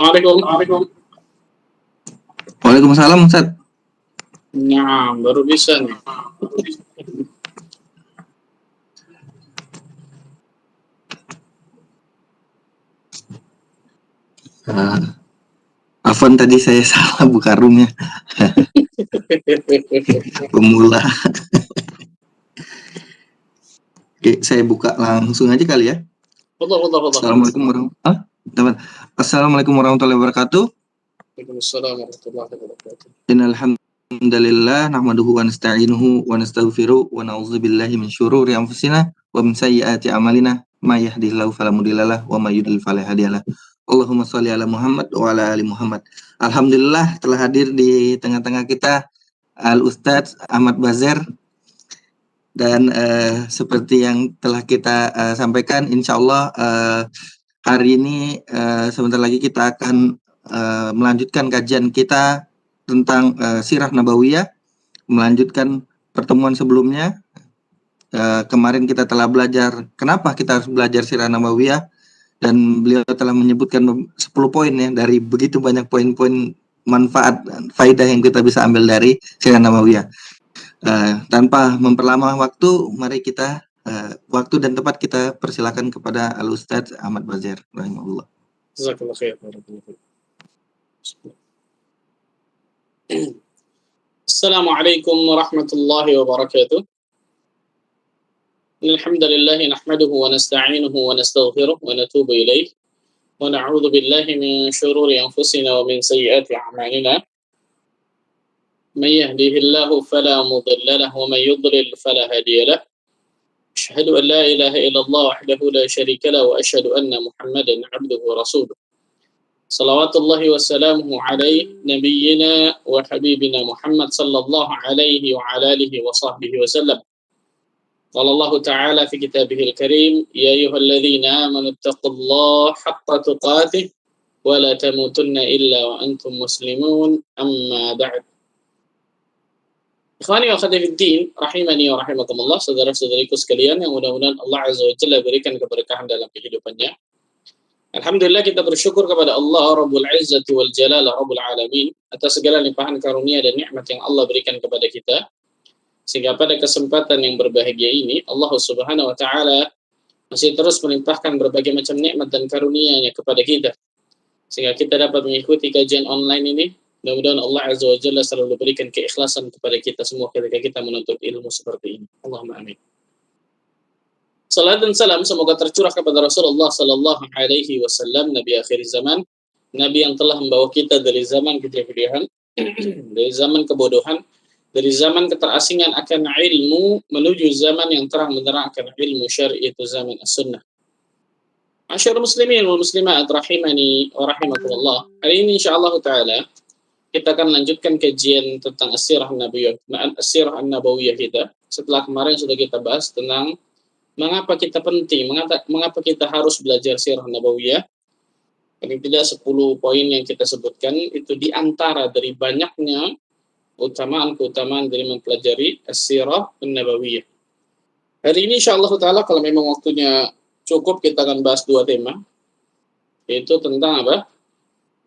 Assalamualaikum. Waalaikumsalam, Ustaz. Nah, baru bisa nih. Afwan, tadi saya salah buka roomnya. Pemula. Oke, saya buka langsung aja kali ya. Assalamualaikum warahmatullahi wabarakatuh. Waalaikumsalam warahmatullahi wabarakatuh. Innal hamdalillah nahmaduhu wa nasta'inuhu wa nastaghfiruh wa na'udzu billahi min syururi anfusina wa min sayyiati a'malina may yahdihillahu fala mudhillalah wa may yudlil fala hadiyalah. Allahumma shalli ala Muhammad wa ala ali Muhammad. Alhamdulillah telah hadir di tengah-tengah kita Al Ustadz Ahmad Bazer. Dan seperti yang telah kita sampaikan, insya Allah hari ini sebentar lagi kita akan melanjutkan kajian kita tentang Sirah Nabawiyah, melanjutkan pertemuan sebelumnya. Kemarin kita telah belajar kenapa kita harus belajar Sirah Nabawiyah, dan beliau telah menyebutkan 10 poin ya, dari begitu banyak poin-poin manfaat dan faidah yang kita bisa ambil dari Sirah Nabawiyah. Tanpa memperlama waktu, mari kita waktu dan tempat kita persilakan kepada Al Ustadz Ahmad Bazer rahimahullah. Jazakallah khair. Assalamualaikum warahmatullahi wabarakatuh. Alhamdulillah nahmaduhu wa nasta'inuhu wa nastaghfiruh wa natubu ilaih wa na'udzu billahi min syururi anfusina wa min sayyiati a'malina. من يهده الله فلا مضل له ومن يضلل فلا هادي له أشهد أن لا إله إلا الله وحده لا شريك له وأشهد أن محمدا عبده ورسوله صلوات الله وسلامه عليه نبينا وحبيبنا محمد صلى الله عليه وعلى آله وصحبه وسلم. قال الله تعالى في كتابه الكريم يا أيها الذين آمنوا اتقوا الله حق تقاته ولا تموتن إلا وأنتم مسلمون أما بعد. Ikhwani wa akhwati fiddin, rahimani wa rahimakumullah, saudara-saudariku sekalian yang mudah-mudahan Allah Azza wa Jalla berikan keberkahan dalam kehidupannya. Alhamdulillah, kita bersyukur kepada Allah Rabbul Izzati wal Jalala Rabbul Alamin atas segala limpahan karunia dan nikmat yang Allah berikan kepada kita, sehingga pada kesempatan yang berbahagia ini Allah Subhanahu wa taala masih terus melimpahkan berbagai macam nikmat dan karunia-Nya kepada kita, sehingga kita dapat mengikuti kajian online ini. Mudah-mudahan Allah Azza wa Jalla selalu berikan keikhlasan kepada kita semua ketika kita menuntut ilmu seperti ini. Allahumma amin. Salat dan salam semoga tercurah kepada Rasulullah sallallahu alaihi wasallam, Nabi akhir zaman, Nabi yang telah membawa kita dari zaman kejahilian, dari zaman kebodohan, dari zaman keterasingan akan ilmu menuju zaman yang terang benderang akan ilmu syar'i, itu zaman as-sunnah. Masyaallah muslimin wal muslimat rahimani wa rahimakumullah. Hari ini insyaallah taala kita akan lanjutkan kajian tentang As-Sirah An-Nabawiyah kita. Setelah kemarin sudah kita bahas tentang mengapa kita penting, mengapa kita harus belajar Sirah Nabawiyah. Paling tidak 10 poin yang kita sebutkan itu diantara dari banyaknya keutamaan dari mempelajari As-Sirah An-Nabawiyah. Hari ini insyaallah ta'ala kalau memang waktunya cukup, kita akan bahas 2 tema, yaitu tentang apa?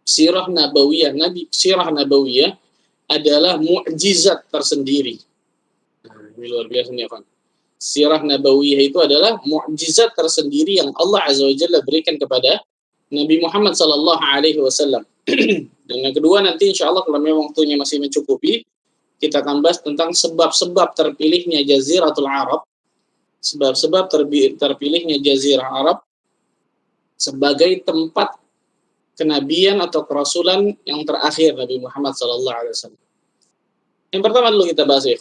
Sirah Nabawiyah. Sirah Nabawiyah adalah mukjizat tersendiri. Ini luar biasa nih, Pak. Sirah Nabawiyah itu adalah mukjizat tersendiri yang Allah Azza wa Jalla berikan kepada Nabi Muhammad sallallahu alaihi wasallam. Dan yang kedua nanti insya Allah kalau memang waktunya masih mencukupi, kita akan bahas tentang sebab-sebab terpilihnya Jaziratul Arab, sebab-sebab terpilihnya Jazirah Arab sebagai tempat kenabian atau kerasulan yang terakhir Nabi Muhammad sallallahu alaihi wasallam. Yang pertama dulu kita bahas, ya,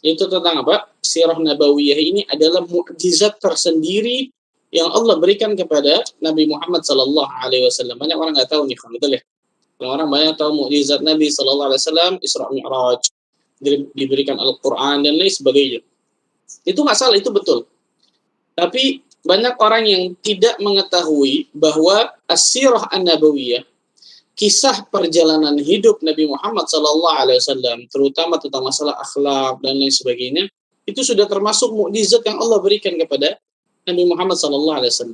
itu tentang apa? Sirah Nabawiyah ini adalah mukjizat tersendiri yang Allah berikan kepada Nabi Muhammad sallallahu alaihi wasallam. Banyak orang nggak tahu nih, betul ya? Orang banyak tahu mukjizat Nabi sallallahu alaihi wasallam, Isra Mi'raj, diberikan Al-Qur'an dan lain sebagainya. Itu nggak salah, itu betul. Tapi banyak orang yang tidak mengetahui bahwa As-Sirah An-Nabawiyah, kisah perjalanan hidup Nabi Muhammad SAW, terutama tentang masalah akhlak dan lain sebagainya, itu sudah termasuk mukjizat yang Allah berikan kepada Nabi Muhammad SAW.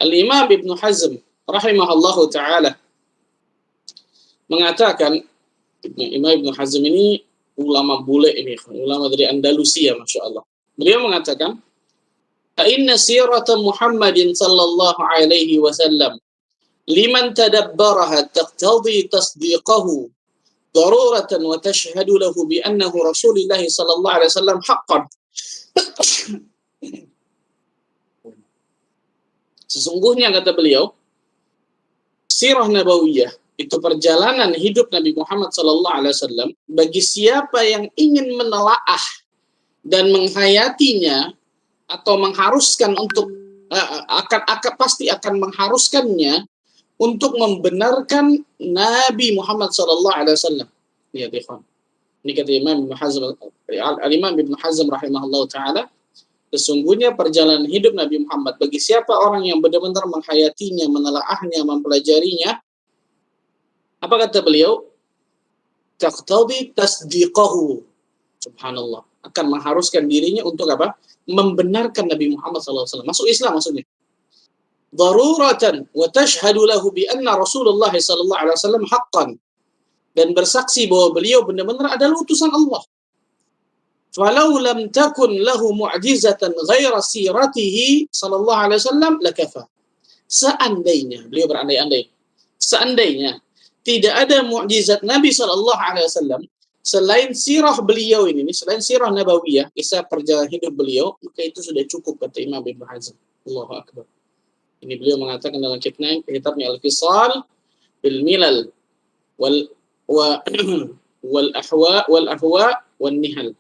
Al-Imam Ibnu Hazm rahimahullahu ta'ala mengatakan, Imam Ibnu Hazm ini ulama bule ini, ulama dari Andalusia, Masya Allah. Beliau mengatakan, Inna sirata Muhammadin sallallahu alaihi wasallam liman tadabbaraha taqtadi tasdiqahu daruratan wa tashhadu lahu bi annahu Rasulullah sallallahu alaihi wasallam haqqan. Sesungguhnya kata beliau, sirah nabawiyah itu perjalanan hidup Nabi Muhammad sallallahu alaihi wasallam bagi siapa yang ingin menelaah dan menghayatinya atau mengharuskan untuk pasti akan mengharuskannya untuk membenarkan Nabi Muhammad sallallahu alaihi wasallam. Ya, ikhwan. Ini kata Imam Ibnu Hazm, Al-Imam Ibnu Hazm rahimahullah taala, sesungguhnya perjalanan hidup Nabi Muhammad bagi siapa orang yang benar-benar menghayatinya, menelaahnya, mempelajarinya, apa kata beliau? Taqtadi tasdiqahu. Subhanallah. Akan mengharuskan dirinya untuk apa? Membenarkan Nabi Muhammad SAW. Masuk Islam maksudnya. Daruratan wa tashhadu lahu bi anna Rasulullah sallallahu alaihi wasallam haqqan. Dan bersaksi bahwa beliau benar-benar adalah utusan Allah. Falau lam takun lahu mu'jizatan ghaira siratihi sallallahu alaihi wasallam lakafa. Seandainya, beliau berandai-andai, seandainya tidak ada mukjizat Nabi sallallahu alaihi wasallam selain sirah beliau ini, selain sirah nabawiyah, kisah perjalanan hidup beliau, maka itu sudah cukup kata Imam Ibnu Hazm. Allahu akbar. Ini beliau mengatakan dalam kitabnya Al-Fisal bil Milal wal ahwa wan nihal.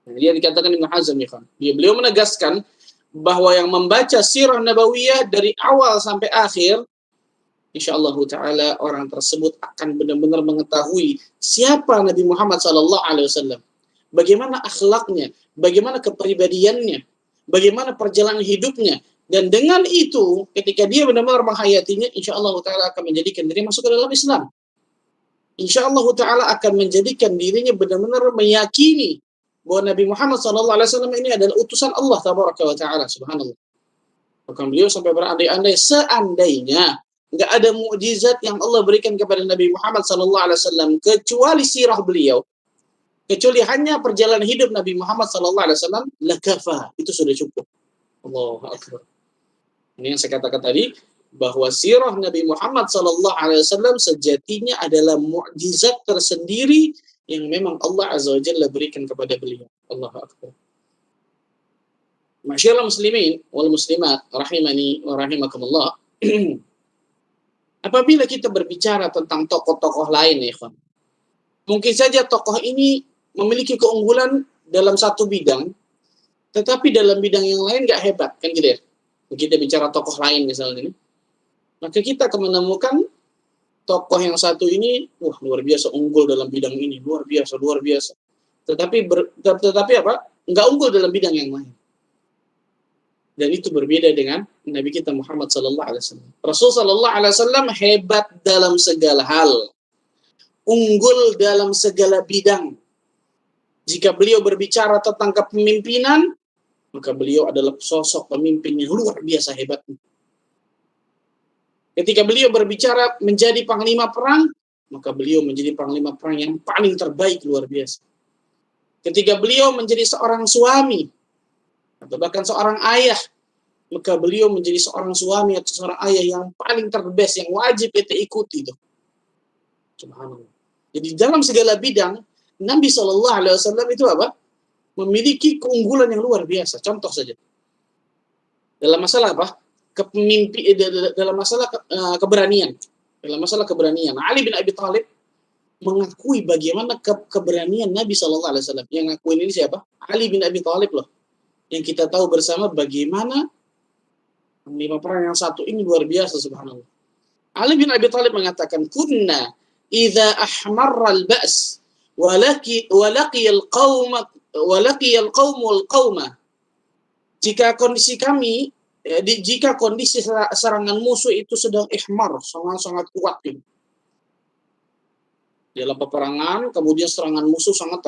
Dia dikatakan Ibnu Hazm, ya kan. Beliau menegaskan bahwa yang membaca sirah nabawiyah dari awal sampai akhir, insyaallah taala orang tersebut akan benar-benar mengetahui siapa Nabi Muhammad sallallahu alaihi wasallam, bagaimana akhlaknya, bagaimana kepribadiannya, bagaimana perjalanan hidupnya, dan dengan itu ketika dia benar-benar menghayatinya, insyaallah taala akan menjadikan diri masuk ke dalam Islam. Insyaallah taala akan menjadikan dirinya benar-benar meyakini bahwa Nabi Muhammad sallallahu alaihi wasallam ini adalah utusan Allah tabaraka wa taala, subhanallah. Bahkan beliau sampai berandai-andai, seandainya nggak ada mukjizat yang Allah berikan kepada Nabi Muhammad SAW kecuali sirah beliau, kecuali hanya perjalanan hidup Nabi Muhammad SAW, lakafa, itu sudah cukup. Allahu akbar. Ini yang saya katakan tadi, bahwa sirah Nabi Muhammad SAW sejatinya adalah mukjizat tersendiri yang memang Allah Azza wa Jalla berikan kepada beliau. Allahu akbar. Masyaallah muslimin wal muslimat rahimani wa rahimakumullah. Apabila kita berbicara tentang tokoh-tokoh lain, ya kawan, mungkin saja tokoh ini memiliki keunggulan dalam satu bidang, tetapi dalam bidang yang lain nggak hebat, kan gitu ya. Kita bicara tokoh lain misalnya, maka kita akan menemukan tokoh yang satu ini, wah luar biasa unggul dalam bidang ini, luar biasa. Tetapi apa? Nggak unggul dalam bidang yang lain. Dan itu berbeda dengan Nabi kita Muhammad sallallahu alaihi wasallam. Rasul sallallahu alaihi wasallam hebat dalam segala hal, unggul dalam segala bidang. Jika beliau berbicara tentang kepemimpinan, maka beliau adalah sosok pemimpin yang luar biasa hebatnya. Ketika beliau berbicara menjadi panglima perang, maka beliau menjadi panglima perang yang paling terbaik, luar biasa. Ketika beliau menjadi seorang suami atau bahkan seorang ayah, maka beliau menjadi seorang suami atau seorang ayah yang paling terbest, yang wajib kita ikuti itu. Subhanallah. Jadi dalam segala bidang Nabi Shallallahu Alaihi Wasallam itu apa? Memiliki keunggulan yang luar biasa. Contoh saja dalam masalah apa? Dalam masalah keberanian. Dalam masalah keberanian, Ali bin Abi Thalib mengakui bagaimana keberanian Nabi Shallallahu Alaihi Wasallam. Yang ngakuin ini siapa? Ali bin Abi Thalib loh. Yang kita tahu bersama bagaimana panglima perang yang satu ini luar biasa, subhanallah. Ali bin Abi Thalib mengatakan, "Kunna idza ahmarra al-ba's walaqi al-qaum al-qauma." Jika kondisi kami jika kondisi serangan musuh itu sedang ihmar, sangat-sangat kuat ini. Dalam peperangan, kemudian serangan musuh sangat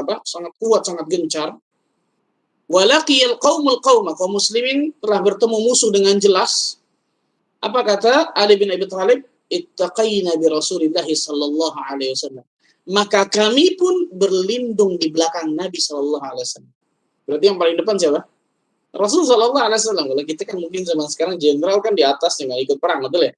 kuat, sangat gencar. Walaqiyal qaumul qauma, kaum muslimin telah bertemu musuh dengan jelas. Apa kata Ali bin Abi Thalib? Ittaqaina bi Rasulillah sallallahu alaihi wasallam. Maka kami pun berlindung di belakang Nabi sallallahu alaihi wasallam. Berarti yang paling depan siapa? Rasul sallallahu alaihi wasallam. Kalau kita kan mungkin zaman sekarang jenderal kan di atas yang ikut perang, betul ya?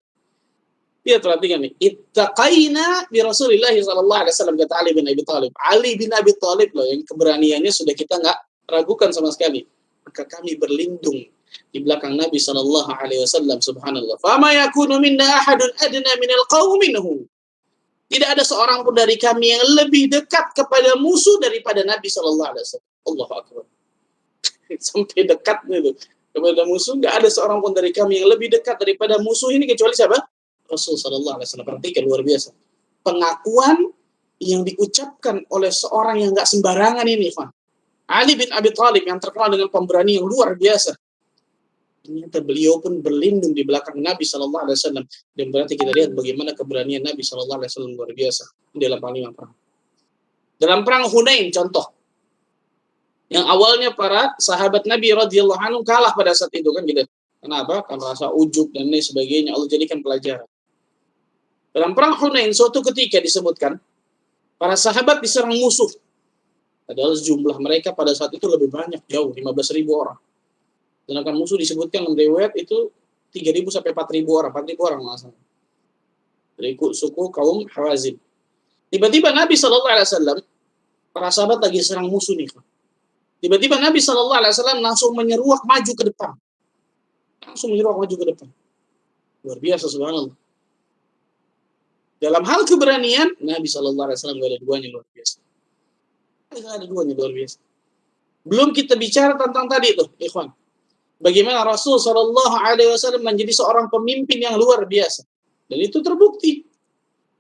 Dia perhatikan nih. Ittaqaina bi Rasulillah sallallahu alaihi wasallam, kata Ali bin Abi Thalib. Ali bin Abi Thalib loh yang keberaniannya sudah kita enggak ragukan sama sekali. Maka kami berlindung di belakang Nabi sallallahu alaihi wasallam, subhanallah. Fama yakunu minna ahadun adna minal qaum minhu. Tidak ada seorang pun dari kami yang lebih dekat kepada musuh daripada Nabi sallallahu alaihi wasallam. Allahu akbar. Sampai dekat itu kepada musuh, enggak ada seorang pun dari kami yang lebih dekat daripada musuh ini kecuali siapa? Rasul sallallahu alaihi wasallam. Perhatikan, luar biasa. Pengakuan yang diucapkan oleh seorang yang enggak sembarangan ini, Ikhwan. Ali bin Abi Thalib yang terkenal dengan pemberani yang luar biasa. Ternyata beliau pun berlindung di belakang Nabi sallallahu alaihi wasallam. Dan berarti kita lihat bagaimana keberanian Nabi sallallahu alaihi wasallam luar biasa dalam panglima perang. Dalam perang Hunain contoh. Yang awalnya para sahabat Nabi radhiyallahu anhu kalah pada saat itu kan gitu. Kenapa? Karena rasa ujub dan lain sebagainya. Allah jadikan pelajaran. Dalam perang Hunain suatu ketika disebutkan para sahabat diserang musuh. Padahal jumlah mereka pada saat itu lebih banyak, jauh 15.000 orang. Sedangkan musuh disebutkan dalam riwayat itu 3.000 sampai 4.000 orang, 4.000 orang masalah. Dari suku kaum Hawazin. Tiba-tiba Nabi sallallahu alaihi wasallam, para sahabat lagi serang musuh nih. Tiba-tiba Nabi sallallahu alaihi wasallam langsung menyeruak maju ke depan. Luar biasa, subhanallah. Dalam hal keberanian, Nabi sallallahu alaihi wasallam enggak ada duanya, luar biasa. Luar biasa. Belum kita bicara tentang tadi itu, ikhwan. Bagaimana Rasul sallallahu alaihi wasallam menjadi seorang pemimpin yang luar biasa. Dan itu terbukti.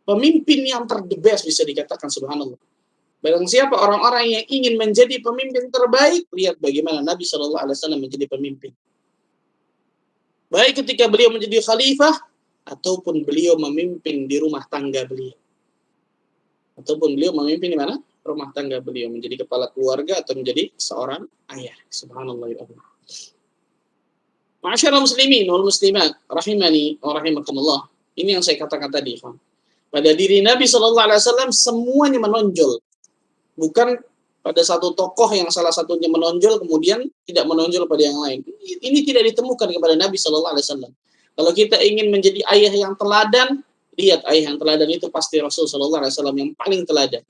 Pemimpin yang terdebes bisa dikatakan, subhanallah. Barang siapa orang-orang yang ingin menjadi pemimpin terbaik, lihat bagaimana Nabi sallallahu alaihi wasallam menjadi pemimpin. Baik ketika beliau menjadi khalifah ataupun beliau memimpin di rumah tangga beliau. Ataupun beliau memimpin di mana? Rumah tangga beliau, menjadi kepala keluarga atau menjadi seorang ayah. Subhanallah ya Allah. Ma'asyiral muslimin wal muslimat rahimani wa rahimakumullah. Ini yang saya katakan tadi, Ikhwan. Pada diri Nabi sallallahu alaihi wasallam semuanya menonjol. Bukan pada satu tokoh yang salah satunya menonjol kemudian tidak menonjol pada yang lain. Ini tidak ditemukan kepada Nabi sallallahu alaihi wasallam. Kalau kita ingin menjadi ayah yang teladan, lihat ayah yang teladan itu pasti Rasul sallallahu alaihi wasallam yang paling teladan.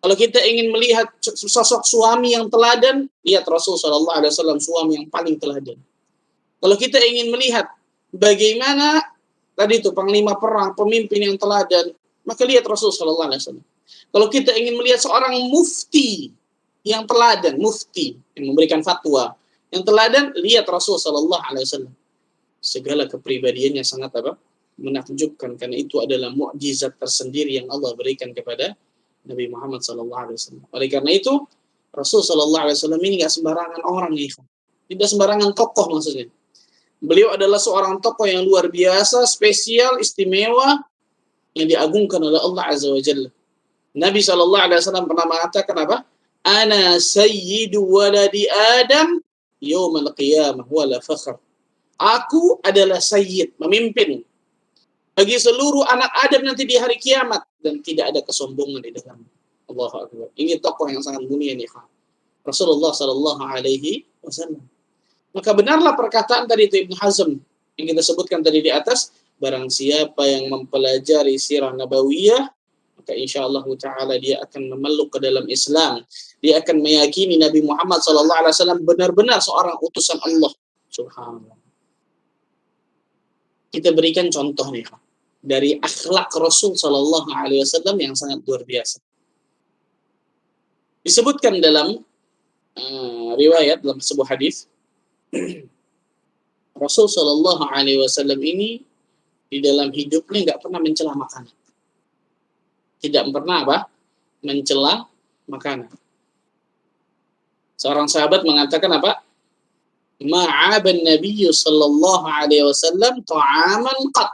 Kalau kita ingin melihat sosok suami yang teladan, lihat Rasul sallallahu alaihi wasallam suami yang paling teladan. Kalau kita ingin melihat bagaimana tadi itu panglima perang, pemimpin yang teladan, maka lihat Rasul sallallahu alaihi wasallam. Kalau kita ingin melihat seorang mufti yang teladan, mufti yang memberikan fatwa yang teladan, lihat Rasul sallallahu alaihi wasallam. Segala kepribadiannya sangat menakjubkan, karena itu adalah mukjizat tersendiri yang Allah berikan kepada Nabi Muhammad sallallahu alaihi wasallam. Oleh karena itu, Rasul sallallahu alaihi wasallam ini enggak sembarangan orang nih. Tidak sembarangan tokoh maksudnya. Beliau adalah seorang tokoh yang luar biasa, spesial, istimewa yang diagungkan oleh Allah Azza wa Jalla. Nabi sallallahu alaihi wasallam pernah mengatakan apa? Ana sayyidu waladi Adam yaumal qiyamah wala fakhr. Aku adalah sayyid, memimpin bagi seluruh anak Adam nanti di hari kiamat dan tidak ada kesombongan di dalamnya. Allahu Akbar. Ini tokoh yang sangat mulia nih, Rasulullah Sallallahu Alaihi Wasallam. Maka benarlah perkataan tadi itu Ibnu Hazm yang kita sebutkan tadi di atas, barang siapa yang mempelajari sirah nabawiyah, maka insya Allah Ta'ala dia akan memeluk ke dalam Islam. Dia akan meyakini Nabi Muhammad SAW benar-benar seorang utusan Allah. Subhanallah. Kita berikan contoh nih dari akhlak Rasul SAW yang sangat luar biasa. Disebutkan dalam riwayat dalam sebuah hadis, Rasul Shallallahu Alaihi Wasallam ini di dalam hidupnya nggak pernah mencela makanan, tidak pernah apa mencela makanan. Seorang sahabat mengatakan apa? Ma'aban Nabi Shallallahu Alaihi Wasallam ta'aman qat.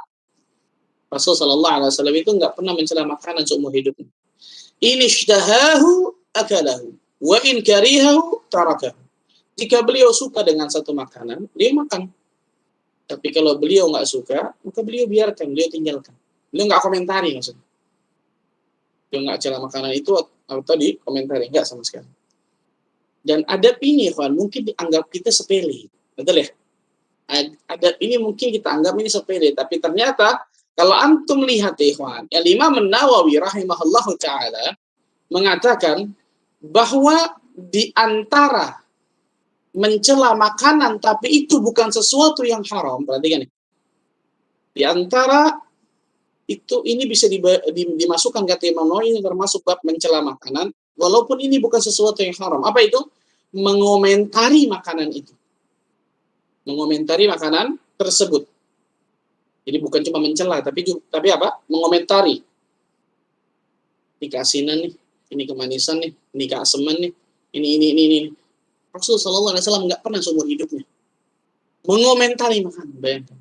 Rasul Shallallahu Alaihi Wasallam itu nggak pernah mencela makanan seumur hidupnya. In ishtahahu akalahu, wa in karihahu tarakahu. Jika beliau suka dengan satu makanan, dia makan. Tapi kalau beliau nggak suka, maka beliau biarkan, beliau tinggalkan. Beliau nggak komentari maksudnya. Beliau nggak celah makanan itu atau tadi komentari, nggak sama sekali. Dan adab ini, kawan, mungkin dianggap kita sepele, betul ya? Adab ini mungkin kita anggap ini sepele, tapi ternyata kalau antum lihat, kawan, yang Imam Nawawi rahimahullahu taala mengatakan bahwa di antara mencela makanan tapi itu bukan sesuatu yang haram, perhatikan nih. Di antara itu ini bisa dimasukkan kata Imam Nawawi ini termasuk bab mencela makanan walaupun ini bukan sesuatu yang haram. Apa itu? Mengomentari makanan itu. Mengomentari makanan tersebut. Jadi bukan cuma mencela tapi apa? Mengomentari. Ini keasinan nih, ini kemanisan nih, ini keaseman nih, ini. Rasul Sallallahu Alaihi Wasallam nggak pernah seumur hidupnya mengomentari makanan. Bayangkan,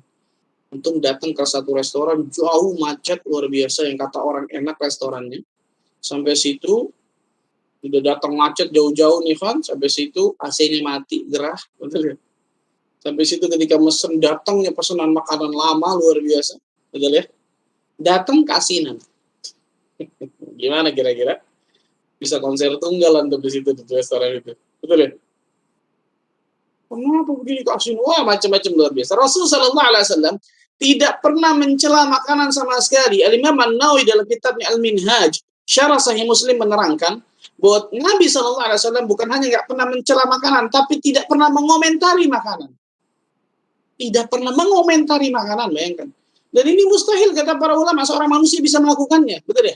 untuk datang ke satu restoran jauh macet luar biasa yang kata orang enak restorannya, sampai situ udah datang macet jauh-jauh nih kan, sampai situ AC-nya mati gerah, betul ya? Sampai situ ketika mesen datangnya pesanan makanan lama luar biasa, betul ya? Datang keasinan. Gimana kira-kira? Bisa konser tunggal untuk di situ di restoran itu, betul ya? Kenapa begini keasinan? Wah, macam-macam luar biasa. Rasulullah Sallallahu Alaihi Wasallam tidak pernah mencela makanan sama sekali. Al-Imam An-Nawawi dalam kitabnya Al-Minhaj, Syarah Sahih Muslim menerangkan bahwa Nabi Sallallahu Alaihi Wasallam bukan hanya nggak pernah mencela makanan, tapi tidak pernah mengomentari makanan. Tidak pernah mengomentari makanan, bayangkan. Dan ini mustahil kata para ulama, seorang manusia bisa melakukannya, betul ya?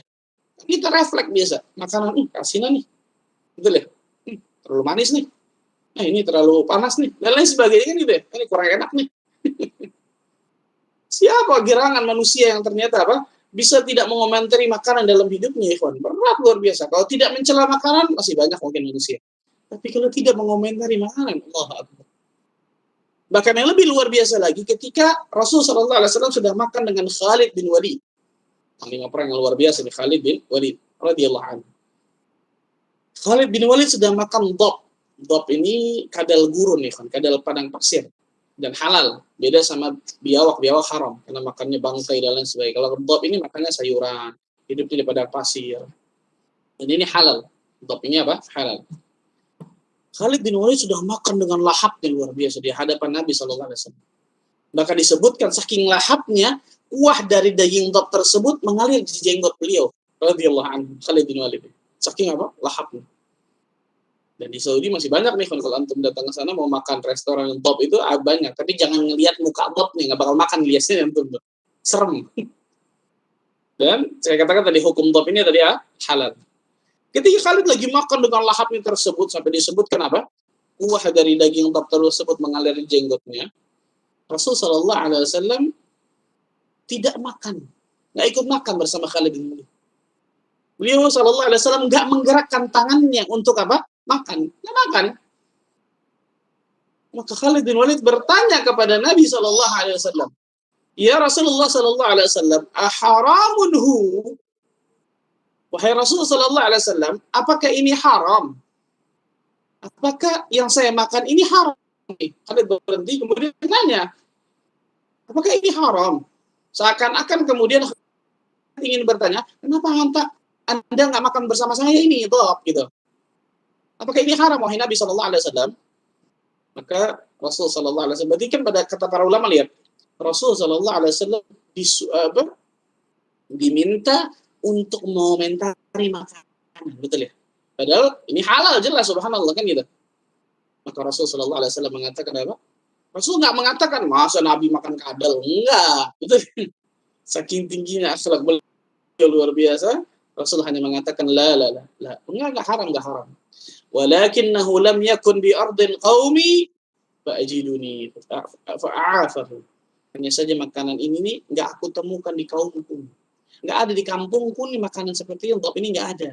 Kita refleks biasa, makanan keasinan nih, betul ya? Terlalu manis nih. Nah, ini terlalu panas nih, dan lain sebagainya kan gitu ya. Ini kurang enak nih. Siapa gerangan manusia yang ternyata apa bisa tidak mengomentari makanan dalam hidupnya, ikhwan? Berat luar biasa. Kalau tidak mencela makanan masih banyak mungkin manusia. Tapi kalau tidak mengomentari makanan, Allah Akbar. Bahkan yang lebih luar biasa lagi ketika Rasulullah SAW sudah makan dengan Khalid bin Walid. Panglima perang yang luar biasa nih, Khalid bin Walid radhiyallahu anhu. Khalid bin Walid sudah makan dhab. Dhab ini kadal gurun nih kan, kadal padang pasir dan halal. Beda sama biawak haram karena makannya bangkai dan lain sebagainya. Kalau dhab ini makannya sayuran, hidupnya di padang pasir. Dan ini halal. Dhab ini apa? Halal. Khalid bin Walid sudah makan dengan lahapnya luar biasa di hadapan Nabi Sallallahu Alaihi Wasallam. Bahkan disebutkan saking lahapnya kuah dari daging dhab tersebut mengalir di jenggot beliau radhiyallahu anhu, Khalid bin Walid. Saking apa? Lahapnya. Dan di Saudi masih banyak nih kalau antum datang ke sana mau makan restoran dhab itu banyak, tapi jangan ngelihat muka dhabnya, nggak bakal makan liasnya antum. Serem. Dan saya katakan tadi hukum dhab ini tadi halal. Ketika Khalid lagi makan dengan lahapnya tersebut sampai disebutkan apa? Kuah dari daging dhab tersebut mengalir di jenggotnya. Rasul Sallallahu Alaihi Wasallam tidak makan, nggak ikut makan bersama Khalid bin Walid. Beliau Sallallahu Alaihi Wasallam nggak menggerakkan tangannya untuk apa? Makan, nggak makan. Maka Khalid bin Walid bertanya kepada Nabi Sallallahu Alaihi Wasallam, ya Rasulullah Sallallahu Alaihi Wasallam, aharamunhu? Wahai Rasulullah Sallallahu Alaihi Wasallam, apakah ini haram? Apakah yang saya makan ini haram? Khalid berhenti kemudian bertanya, apakah ini haram? Seakan-akan kemudian ingin bertanya, kenapa anta Anda nggak makan bersama saya ini, dhab, gitu. Apakah ini haram, wahai Nabi Shallallahu Alaihi Wasallam? Maka Rasul Shallallahu Alaihi Wasallam, berarti kan pada kata para ulama, lihat, Rasul Shallallahu Alaihi Wasallam diminta untuk mengomentari makanan, betul ya? Padahal ini halal jelas, subhanallah kan gitu. Maka Rasul Shallallahu Alaihi Wasallam mengatakan apa? Rasul nggak mengatakan masa Nabi makan kadal, enggak, betul. Saking tingginya akhlak beliau luar biasa, Rasul hanya mengatakan la, enggak haram, enggak haram. Walakinnahu lam yakun bi ardil qaumi fa'ajiduni fa'afahu. Hanya saja makanan ini nih enggak aku temukan di kaumku. Enggak ada di kampungku nih makanan seperti ini enggak ada.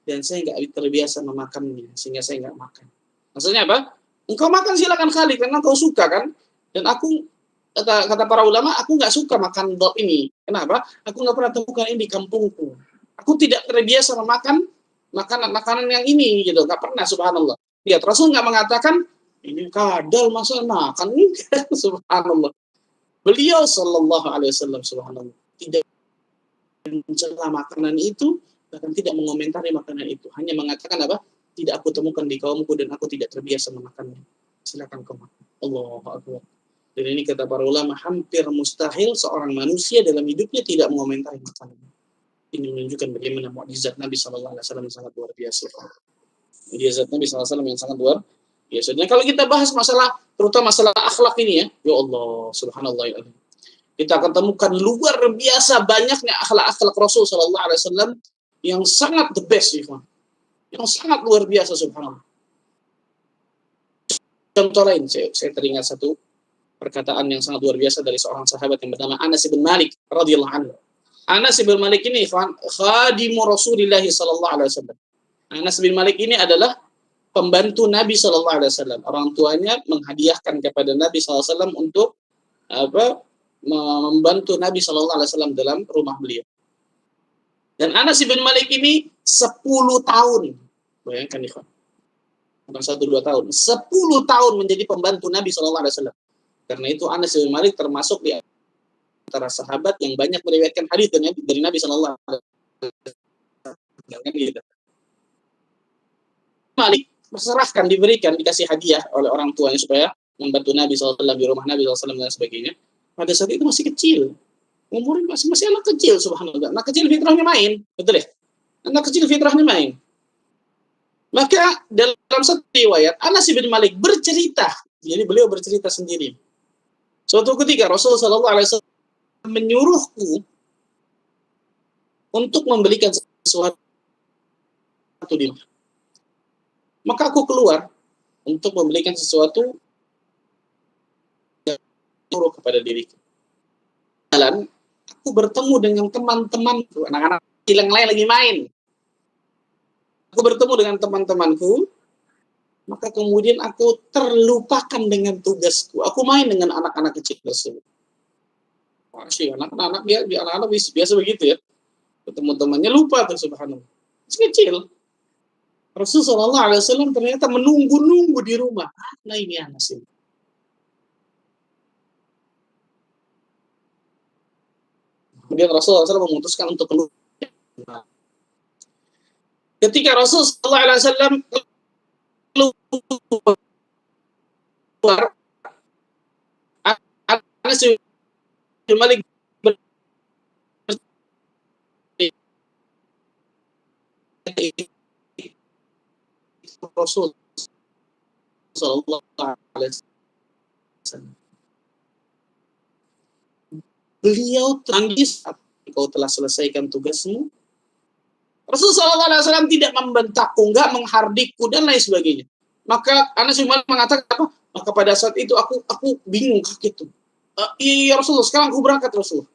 Dan saya enggak terbiasa memakannya, sehingga saya enggak makan. Maksudnya apa? Engkau makan silakan kali karena engkau suka kan? Dan aku kata para ulama, aku nggak suka makan dop ini. Kenapa? Aku nggak pernah temukan ini di kampungku. Aku tidak terbiasa memakan makanan yang ini gitu. Nggak pernah, subhanallah. Lihat, Rasul nggak mengatakan ini kadal masa makan, enggak, subhanallah. Beliau sallallahu alaihi wasallam, subhanallah, tidak mencela makanan itu, bahkan tidak mengomentari makanan itu. Hanya mengatakan apa? Tidak aku temukan di kaumku dan aku tidak terbiasa memakannya. Silakan kau makan. Allahu akbar. Dan ini kata para ulama, hampir mustahil seorang manusia dalam hidupnya tidak mengomentari makanan. Ini menunjukkan bagaimana mukjizat Nabi Shallallahu Alaihi Wasallam yang sangat luar biasa. Mukjizat Nabi Shallallahu Alaihi Wasallam yang sangat luar biasa. Dan kalau kita bahas masalah, terutama masalah akhlak ini ya Allah, subhanallah ya Allah. Kita akan temukan luar biasa banyaknya akhlak-akhlak Rasul Shallallahu Alaihi Wasallam yang sangat the best, yang sangat luar biasa, subhanallah. Contoh lain, saya teringat satu perkataan yang sangat luar biasa dari seorang sahabat yang bernama Anas bin Malik radhiyallahu anhu. Anas bin Malik ini khadimu Rasulillah sallallahu alaihi wasallam. Anas bin Malik ini adalah pembantu Nabi sallallahu alaihi wasallam. Orang tuanya menghadiahkan kepada Nabi sallallahu alaihi wasallam untuk membantu Nabi sallallahu alaihi wasallam dalam rumah beliau. Dan Anas bin Malik ini 10 tahun. Bayangkan ikhwan. Bukan 1-2 tahun. 10 tahun menjadi pembantu Nabi sallallahu alaihi wasallam. Karena itu Anas bin Malik termasuk di antara sahabat yang banyak meriwayatkan hadis dari Nabi Sallallahu Alaihi Wasallam. Malik berserahkan, dikasih hadiah oleh orang tuanya supaya membantu Nabi SAW di rumah Nabi SAW dan sebagainya. Pada saat itu masih kecil, umurnya masih anak kecil, subhanallah. Anak kecil fitrahnya main, betul ya? Anak kecil fitrahnya main. Maka dalam satu riwayat Anas bin Malik bercerita, jadi beliau bercerita sendiri. Suatu ketika Rasulullah SAW menyuruhku untuk membelikan sesuatu di rumah. Maka aku keluar untuk membelikan sesuatu yang suruh kepada diriku. Jalan, aku bertemu dengan teman-temanku, anak-anak kecil yang lain lagi main. Aku bertemu dengan teman-temanku, maka kemudian aku terlupakan dengan tugasku. Aku main dengan anak-anak kecil tersebut. Masih anak-anak anak-anak biasa begitu ya. Ketemu temannya lupa tuh, subhanallah. Kecil. Rasulullah SAW ternyata menunggu-nunggu di rumah. Nah ini Anas ini. Kemudian Rasulullah SAW memutuskan untuk keluar. Ketika Rasulullah SAW keluar, Anas bin Malik Rasul sallallahu alaihi wasallam. Beliau tangis, engkau telah selesaikan tugasmu. Rasul sallallahu alaihi wasallam tidak membentakku, enggak menghardikku dan lain sebagainya. Maka Anas bin Malik mengatakan apa? Maka pada saat itu aku bingung, kaget tuh. Iya Rasulullah, sekarang aku berangkat Rasulullah.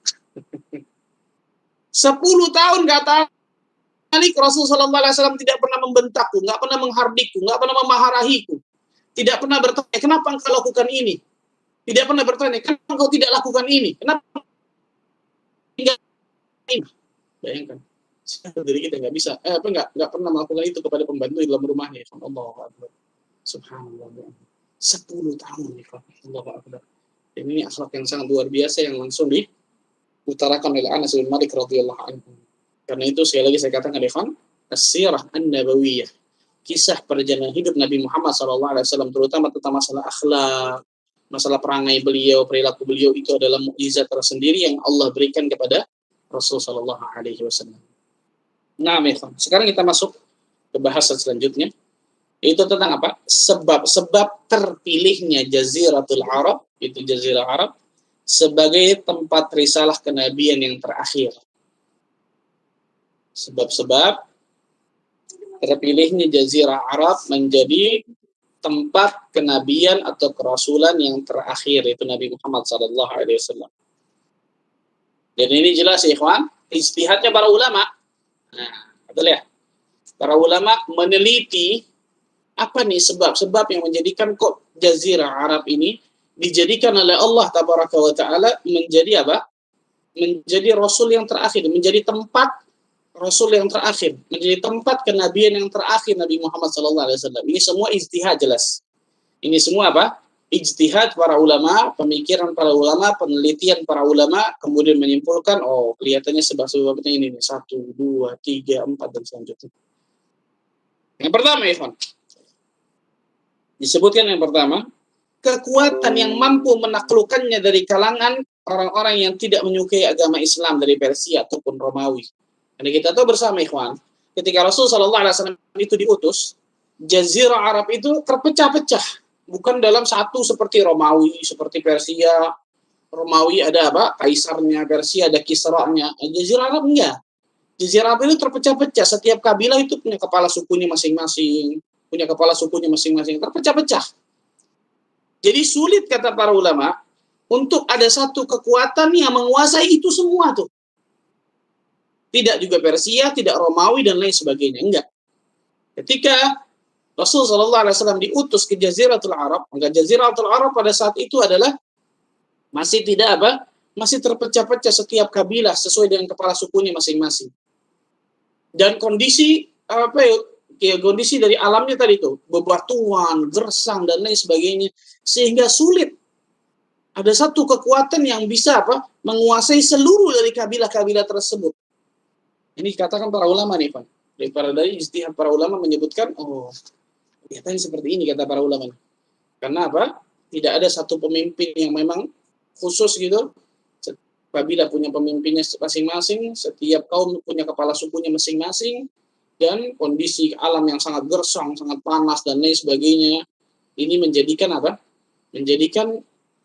10 tahun kata Malik, Rasulullah SAW tidak pernah membentakku, nggak pernah menghardikku, nggak pernah memarahiku, tidak pernah bertanya, kenapa engkau lakukan ini? Tidak pernah bertanya, kenapa engkau tidak lakukan ini? Kenapa tidak ini? Bayangkan, dari kita nggak bisa, nggak pernah melakukan itu kepada pembantu di dalam rumahnya. Allah Akbar. Subhanallah. 10 tahun, Allah Akbar. Dan ini akhlak yang sangat luar biasa yang langsung diutarakan oleh Anas bin Malik radhiyallahu anhu. Karena itu sekali lagi saya katakan ikhwan, as-sirah an-nabawiyah, kisah perjalanan hidup Nabi Muhammad SAW, terutama tentang masalah akhlak, masalah perangai beliau, perilaku beliau, itu adalah mukjizat tersendiri yang Allah berikan kepada Rasul Shallallahu Alaihi Wasallam. Nah, sekarang kita masuk ke bahasan selanjutnya, yaitu tentang apa? Sebab-sebab terpilihnya Jaziratul Arab, itu Jazirah Arab, sebagai tempat risalah kenabian yang terakhir. Sebab-sebab terpilihnya Jazirah Arab menjadi tempat kenabian atau kerasulan yang terakhir, itu Nabi Muhammad SAW. Dan ini jelas ya ikhwan, ijtihadnya para ulama. Nah, betul ya? Para ulama meneliti apa nih sebab-sebab yang menjadikan kok Jazirah Arab ini dijadikan oleh Allah Tabaraka wa Ta'ala menjadi apa? Menjadi Rasul yang terakhir, menjadi tempat Rasul yang terakhir, menjadi tempat kenabian yang terakhir Nabi Muhammad SAW. Ini semua ijtihad jelas. Ini semua apa? Ijtihad para ulama, pemikiran para ulama, penelitian para ulama, kemudian menyimpulkan, oh kelihatannya sebab-sebabnya ini nih, 1, 2, 3, 4, dan selanjutnya. Yang pertama, Ikhwan, disebutkan yang pertama, kekuatan yang mampu menaklukkannya dari kalangan orang-orang yang tidak menyukai agama Islam dari Persia ataupun Romawi. Karena kita tahu bersama, Ikhwan, ketika Rasul SAW itu diutus, Jazirah Arab itu terpecah-pecah. Bukan dalam satu seperti Romawi, seperti Persia. Romawi ada apa? Kaisarnya, Persia ada Kisranya. Jazirah Arab enggak. Jazirah Arab itu terpecah-pecah. Setiap kabilah itu punya kepala sukunya masing-masing. Terpecah-pecah. Jadi sulit, kata para ulama, untuk ada satu kekuatan yang menguasai itu semua tuh. Tidak juga Persia, tidak Romawi, dan lain sebagainya. Enggak. Ketika Rasulullah SAW diutus ke Jaziratul Arab, maka Jaziratul Arab pada saat itu adalah masih tidak apa? Masih terpecah-pecah setiap kabilah sesuai dengan kepala sukunya masing-masing. Dan kondisi apa ya, kondisi dari alamnya tadi itu, bebatuan, gersang, dan lain sebagainya, sehingga sulit ada satu kekuatan yang bisa apa? Menguasai seluruh dari kabilah-kabilah tersebut. Ini dikatakan para ulama nih, Pak. Dari ijtihad para ulama menyebutkan, oh, ternyata seperti ini, kata para ulama. Karena apa? Tidak ada satu pemimpin yang memang khusus gitu. Kabilah punya pemimpinnya masing-masing, setiap kaum punya kepala sukunya masing-masing, dan kondisi alam yang sangat gersang, sangat panas, dan lain sebagainya. Ini menjadikan apa? Menjadikan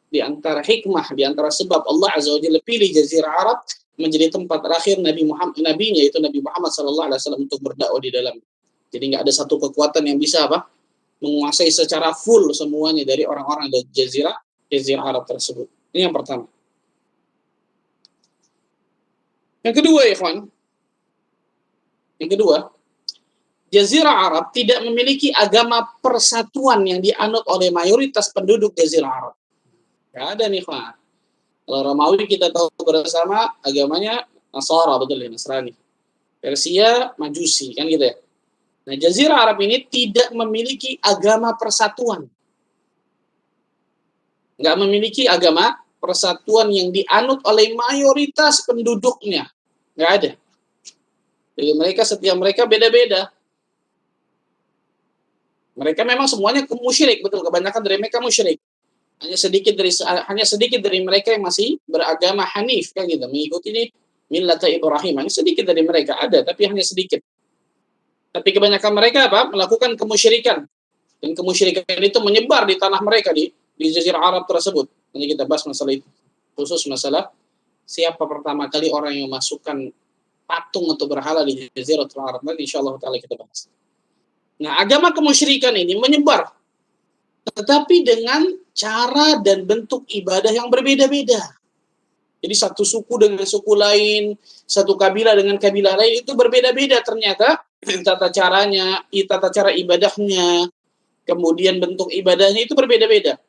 di antara hikmah, di antara sebab Allah Azza wa Jalla pilih Jazirah Arab menjadi tempat terakhir nabinya, yaitu Nabi Muhammad SAW untuk berdakwah di dalam. Jadi nggak ada satu kekuatan yang bisa apa? Menguasai secara full semuanya dari orang-orang dari Jazirah Arab tersebut. Ini yang pertama. Yang kedua, ikhwan. Yang kedua, Jazirah Arab tidak memiliki agama persatuan yang dianut oleh mayoritas penduduk Jazirah Arab. Nggak ada nih, ikhwan. Kalau Romawi kita tahu bersama agamanya Nasara, betul ya, Nasrani. Persia Majusi, kan gitu ya. Nah, Jazirah Arab ini tidak memiliki agama persatuan. Nggak memiliki agama persatuan yang dianut oleh mayoritas penduduknya. Nggak ada. Jadi setiap mereka beda-beda. Mereka memang semuanya musyrik, betul. Kebanyakan dari mereka musyrik. Hanya sedikit dari mereka yang masih beragama Hanif, kan gitu, mengikuti millat Ibrahim. Hanya sedikit dari mereka ada, tapi hanya sedikit. Tapi kebanyakan mereka apa? Melakukan kemusyrikan. Dan kemusyrikan itu menyebar di tanah mereka di Jazirah Arab tersebut. Nanti kita bahas masalah itu. Khusus masalah siapa pertama kali orang yang memasukkan patung atau berhala di Jazirah Arab. Nanti insyaallah taala kita bahas. Nah, agama kemusyrikan ini menyebar, tetapi dengan cara dan bentuk ibadah yang berbeda-beda. Jadi satu suku dengan suku lain, satu kabilah dengan kabilah lain, itu berbeda-beda ternyata tata cara ibadahnya, kemudian bentuk ibadahnya itu berbeda-beda.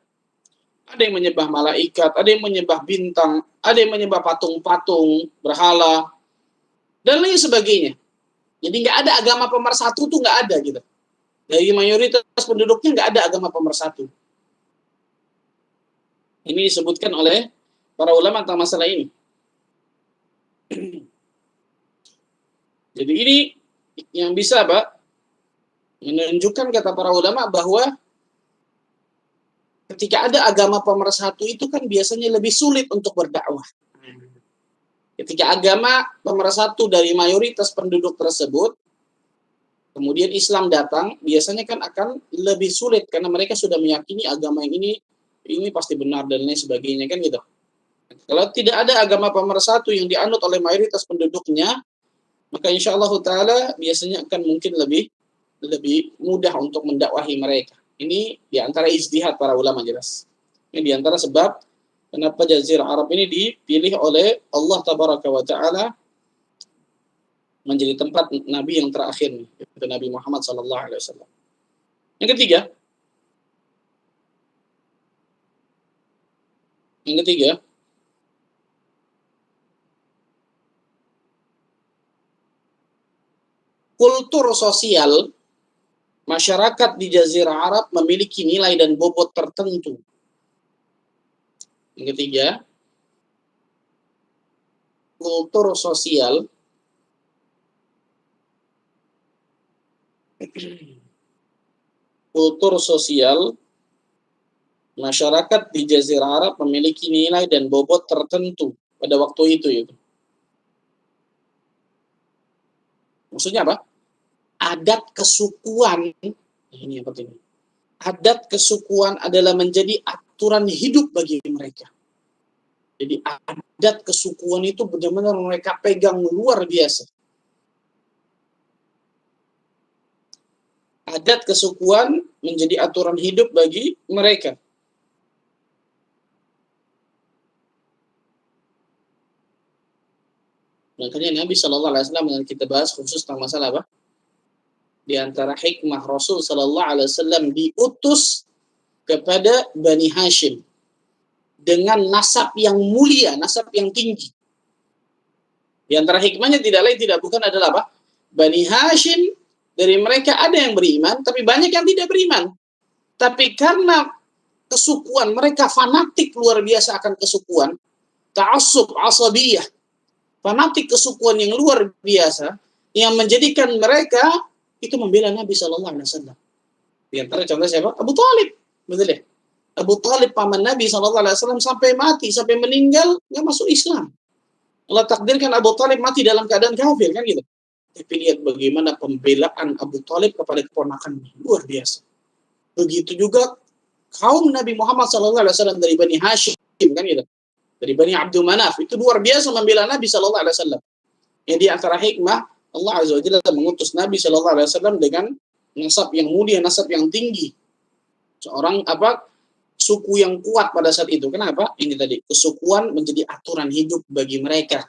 Ada yang menyembah malaikat, ada yang menyembah bintang, ada yang menyembah patung-patung, berhala, dan lain sebagainya. Jadi nggak ada agama pemersatu tuh, nggak ada gitu. Dari mayoritas penduduknya nggak ada agama pemersatu. Ini disebutkan oleh para ulama tentang masalah ini. Jadi ini yang bisa Pak menunjukkan kata para ulama bahwa ketika ada agama pemersatu itu kan biasanya lebih sulit untuk berdakwah. Ketika agama pemersatu dari mayoritas penduduk tersebut, kemudian Islam datang, biasanya kan akan lebih sulit karena mereka sudah meyakini agama yang ini pasti benar dan lain sebagainya kan gitu. Kalau tidak ada agama pemersatu yang dianut oleh mayoritas penduduknya, maka insya Allah Taala biasanya akan mungkin lebih mudah untuk mendakwahi mereka. Ini diantara ijtihad para ulama jelas. Ini diantara sebab kenapa Jazirah Arab ini dipilih oleh Allah Tabaraka wa Ta'ala menjadi tempat Nabi yang terakhir, yaitu Nabi Muhammad SAW. Yang ketiga, kultur sosial masyarakat di Jazirah Arab memiliki nilai dan bobot tertentu. Yang ketiga, kultur sosial masyarakat di Jazirah Arab memiliki nilai dan bobot tertentu pada waktu itu. Maksudnya apa? Adat kesukuan, ini yang penting. Adat kesukuan adalah menjadi aturan hidup bagi mereka. Jadi adat kesukuan itu benar-benar mereka pegang luar biasa. Adat kesukuan menjadi aturan hidup bagi mereka. Makanya Nabi Shallallahu Alaihi Wasallam yang kita bahas khusus tentang masalah apa? Di antara hikmah Rasul Shallallahu Alaihi Wasallam diutus kepada Bani Hashim dengan nasab yang mulia, nasab yang tinggi. Di antara hikmahnya tidak lain tidak bukan adalah apa? Bani Hashim dari mereka ada yang beriman, tapi banyak yang tidak beriman. Tapi karena kesukuan mereka fanatik luar biasa akan kesukuan, ta'assub, asabiyah, fanatik kesukuan yang luar biasa yang menjadikan mereka itu membela Nabi Shallallahu Alaihi Wasallam. Di antara contoh siapa? Abu Talib, betul ya? Abu Talib paman Nabi Shallallahu Alaihi Wasallam sampai mati, sampai meninggal nggak masuk Islam. Allah takdirkan Abu Talib mati dalam keadaan kafir kan gitu. Tapi lihat bagaimana pembelaan Abu Talib kepada keponakannya luar biasa. Begitu juga kaum Nabi Muhammad Shallallahu Alaihi Wasallam dari Bani Hashim kan gitu. Dari Bani Abdul Manaf itu luar biasa membela Nabi Shallallahu Alaihi Wasallam. Yang di antara hikmah Allah Azza wa Jalla mengutus Nabi Shallallahu Alaihi Wasallam dengan nasab yang mulia, nasab yang tinggi. Seorang suku yang kuat pada saat itu. Kenapa? Ini tadi kesukuan menjadi aturan hidup bagi mereka.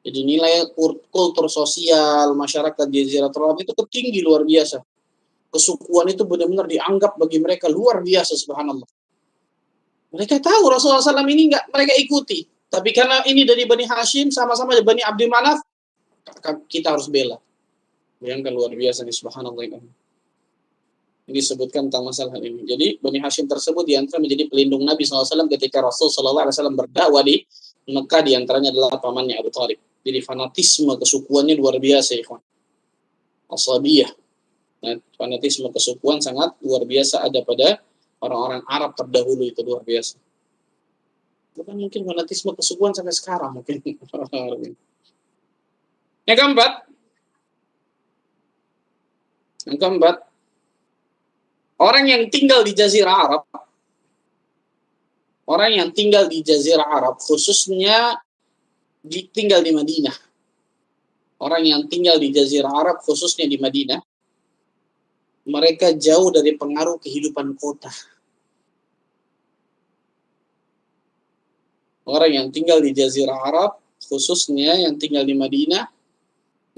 Jadi nilai kultur sosial masyarakat di Jazirah Arab itu tinggi luar biasa. Kesukuan itu benar-benar dianggap bagi mereka luar biasa, subhanallah. Mereka tahu Rasulullah SAW ini nggak mereka ikuti. Tapi karena ini dari Bani Hashim, sama-sama dari Bani Abdul Manaf, kita harus bela. Bayangkan luar biasa nih, subhanallah. Ini disebutkan tentang masalah ini. Jadi Bani Hashim tersebut diantara menjadi pelindung Nabi SAW ketika Rasul SAW berdakwah di Mekah, diantaranya adalah pamannya Abu Talib. Jadi fanatisme kesukuannya luar biasa, ikhwan. Asabiyah. Nah, fanatisme kesukuan sangat luar biasa ada pada orang-orang Arab terdahulu, itu luar biasa. Bukan mungkin fanatisme kesukuan sampai sekarang mungkin. Yang keempat, orang yang tinggal di Jazirah Arab, khususnya tinggal di Madinah. Orang yang tinggal di Jazirah Arab, khususnya di Madinah, mereka jauh dari pengaruh kehidupan kota. Orang yang tinggal di Jazirah Arab, khususnya yang tinggal di Madinah,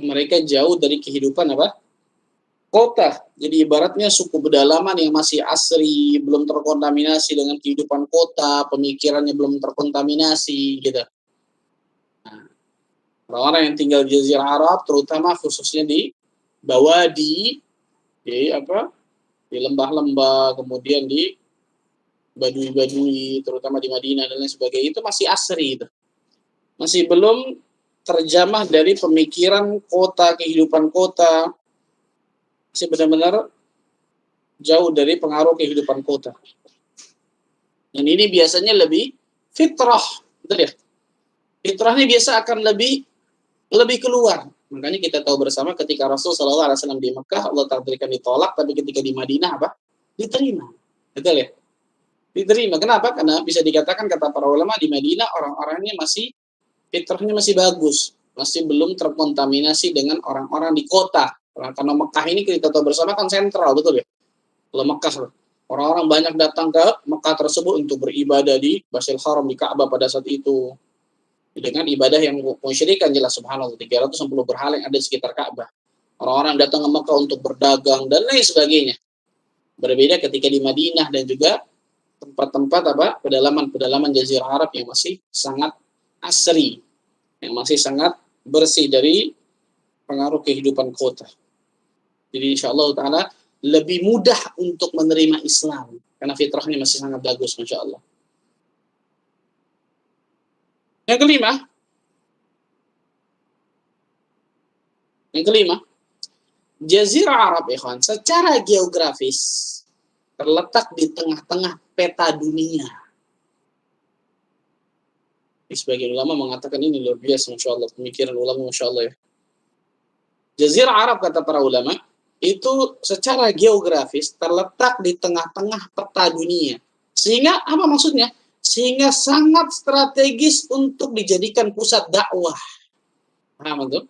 mereka jauh dari kehidupan kota. Jadi ibaratnya suku pedalaman yang masih asri, belum terkontaminasi dengan kehidupan kota, pemikirannya belum terkontaminasi, gitu. Nah, orang-orang yang tinggal di Jazirah Arab, terutama khususnya di Bawadi, di lembah-lembah, kemudian di badui-badui, terutama di Madinah dan lain sebagainya, itu masih asri, itu masih belum terjemah dari pemikiran kota, kehidupan kota, masih benar-benar jauh dari pengaruh kehidupan kota. Dan ini biasanya lebih fitrah, betul ya? Fitrahnya biasa akan lebih keluar. Makanya kita tahu bersama ketika Rasul Shallallahu Alaihi Wasallam di Mekah, Allah takdirkan ditolak, tapi ketika di Madinah apa? Diterima, betul ya? Diterima. Kenapa? Karena bisa dikatakan kata para ulama di Madinah orang-orangnya masih fitrahnya masih bagus, masih belum terkontaminasi dengan orang-orang di kota. Karena Mekah ini kita tahu bersama kan sentral, betul ya? Kalau Mekah, orang-orang banyak datang ke Mekah tersebut untuk beribadah di Masjidil Haram, di Ka'bah pada saat itu. Dengan ibadah yang musyrikan jelas, subhanallah, 360 berhala yang ada di sekitar Ka'bah. Orang-orang datang ke Mekah untuk berdagang dan lain sebagainya. Berbeda ketika di Madinah dan juga tempat-tempat pedalaman Jazirah Arab yang masih sangat asri, yang masih sangat bersih dari pengaruh kehidupan kota. Jadi insyaallah ta'ala lebih mudah untuk menerima Islam karena fitrahnya masih sangat bagus, masya Allah. Yang kelima, Jazirah Arab, ikhwan, secara geografis terletak di tengah-tengah peta dunia. Sebagian ulama mengatakan ini luar biasa, masya Allah, pemikiran ulama, masya Allah ya. Jazirah Arab, kata para ulama, itu secara geografis terletak di tengah-tengah peta dunia. Sehingga, apa maksudnya? Sehingga sangat strategis untuk dijadikan pusat dakwah. Paham itu?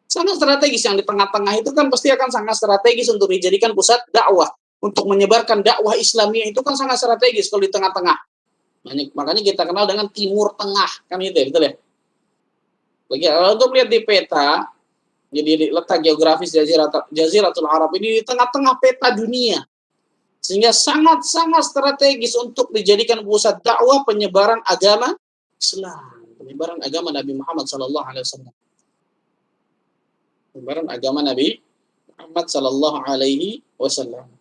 Sangat strategis. Yang di tengah-tengah itu kan pasti akan sangat strategis untuk dijadikan pusat dakwah. Untuk menyebarkan dakwah Islamiyah itu kan sangat strategis kalau di tengah-tengah. Makanya kita kenal dengan Timur Tengah. Kan itu ya, betul ya? Kalau untuk lihat di peta, jadi letak geografis Jaziratul Arab ini di tengah-tengah peta dunia. Sehingga sangat-sangat strategis untuk dijadikan pusat dakwah penyebaran agama Islam, penyebaran agama Nabi Muhammad SAW. Penyebaran agama Nabi Muhammad SAW.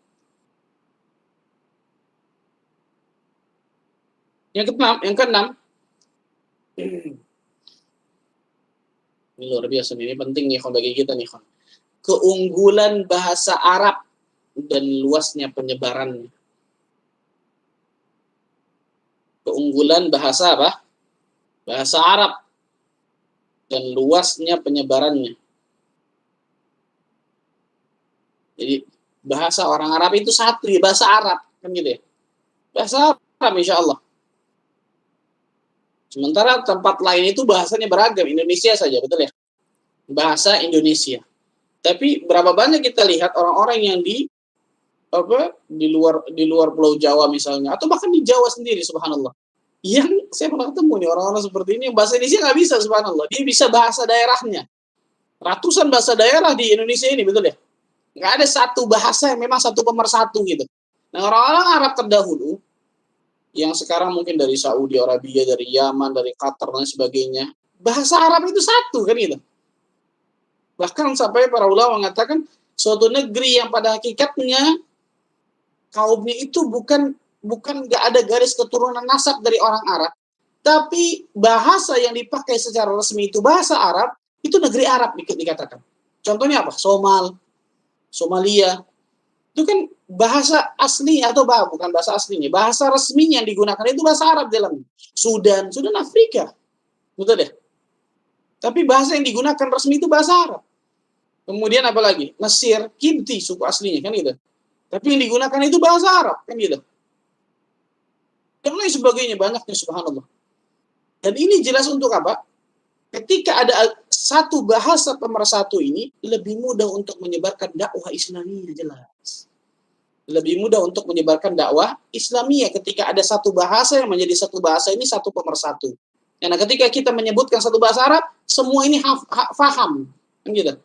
Yang keenam, ini luar biasa, ini penting nih bagi kita nih, keunggulan bahasa Arab dan luasnya penyebarannya. Keunggulan bahasa apa? Bahasa Arab dan luasnya penyebarannya. Jadi bahasa orang Arab itu satu ya, bahasa Arab kan gitu ya. Bahasa Arab insya Allah. Sementara tempat lain itu bahasanya beragam, Indonesia saja, betul ya? Bahasa Indonesia. Tapi berapa banyak kita lihat orang-orang yang di luar Pulau Jawa misalnya, atau bahkan di Jawa sendiri, subhanallah. Yang saya pernah ketemu nih orang-orang seperti ini, yang bahasa Indonesia nggak bisa, subhanallah. Dia bisa bahasa daerahnya. Ratusan bahasa daerah di Indonesia ini, betul ya? Nggak ada satu bahasa yang memang satu pemersatu gitu. Nah, orang-orang Arab terdahulu, yang sekarang mungkin dari Saudi Arabia, dari Yaman, dari Qatar, dan sebagainya, bahasa Arab itu satu, kan gitu. Bahkan sampai para ulama mengatakan, suatu negeri yang pada hakikatnya kaumnya itu bukan nggak ada garis keturunan nasab dari orang Arab, tapi bahasa yang dipakai secara resmi itu bahasa Arab, itu negeri Arab dikatakan. Contohnya apa? Somalia. Itu kan bahasa asli atau bukan bahasa aslinya, bahasa resminya yang digunakan itu bahasa Arab dalam Sudan Afrika. Betul deh. Tapi bahasa yang digunakan resmi itu bahasa Arab. Kemudian apa lagi? Mesir, Kipti suku aslinya kan gitu. Tapi yang digunakan itu bahasa Arab, kan gitu. Dan lain sebagainya, banyaknya, subhanallah. Dan ini jelas untuk apa? Ketika ada satu bahasa pemersatu ini, lebih mudah untuk menyebarkan dakwah Islamiyah, jelas. Lebih mudah untuk menyebarkan dakwah Islamiyah ketika ada satu bahasa yang menjadi satu bahasa ini satu pemersatu. Karena ketika kita menyebutkan satu bahasa Arab, semua ini faham, kan gitu.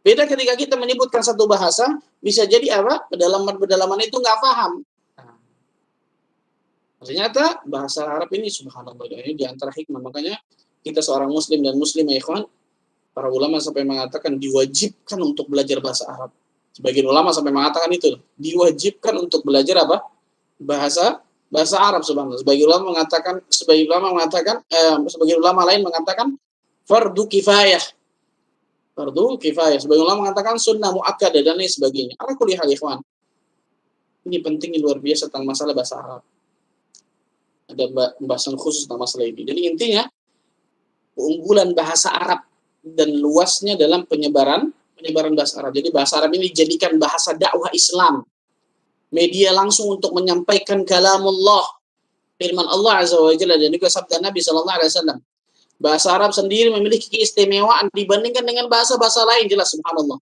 Beda ketika kita menyebutkan satu bahasa, bisa jadi apa? Pedalaman itu nggak paham. Ternyata bahasa Arab ini, subhanallah, ini diantara hikmah. Makanya kita seorang muslim dan muslimah, ikhwan, para ulama sampai mengatakan diwajibkan untuk belajar bahasa Arab. Sebagian ulama sampai mengatakan itu, diwajibkan untuk belajar apa? Bahasa Arab, subhanallah. Sebagian ulama lain mengatakan fardu kifayah. Fardu kifayah. Sebagian ulama mengatakan sunnah muakkadah dan lain sebagainya. Ala kulli hal ikhwan. Ini pentingnya luar biasa tentang masalah bahasa Arab. Ada pembahasan khusus tentang masalah ini. Jadi intinya keunggulan bahasa Arab dan luasnya dalam penyebaran bahasa Arab. Jadi bahasa Arab ini dijadikan bahasa dakwah Islam. Media langsung untuk menyampaikan kalamullah, firman Allah Azza wa Jalla, dan juga sabda Nabi sallallahu alaihi wasallam. Bahasa Arab sendiri memiliki keistimewaan dibandingkan dengan bahasa-bahasa lain, jelas, subhanallah.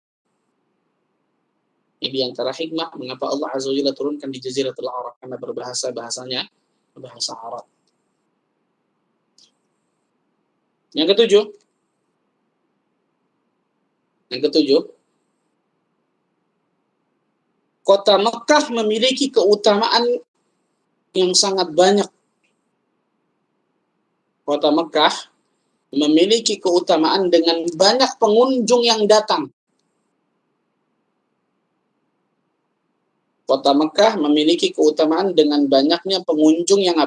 Ini antara hikmah mengapa Allah Azza wa Jalla turunkan di Jaziratul Arab, karena bahasanya bahasa Arab. Yang ketujuh, kota Mekah memiliki keutamaan yang sangat banyak. Kota Mekah memiliki keutamaan dengan banyak pengunjung yang datang. Kota Mekah memiliki keutamaan dengan banyaknya pengunjung yang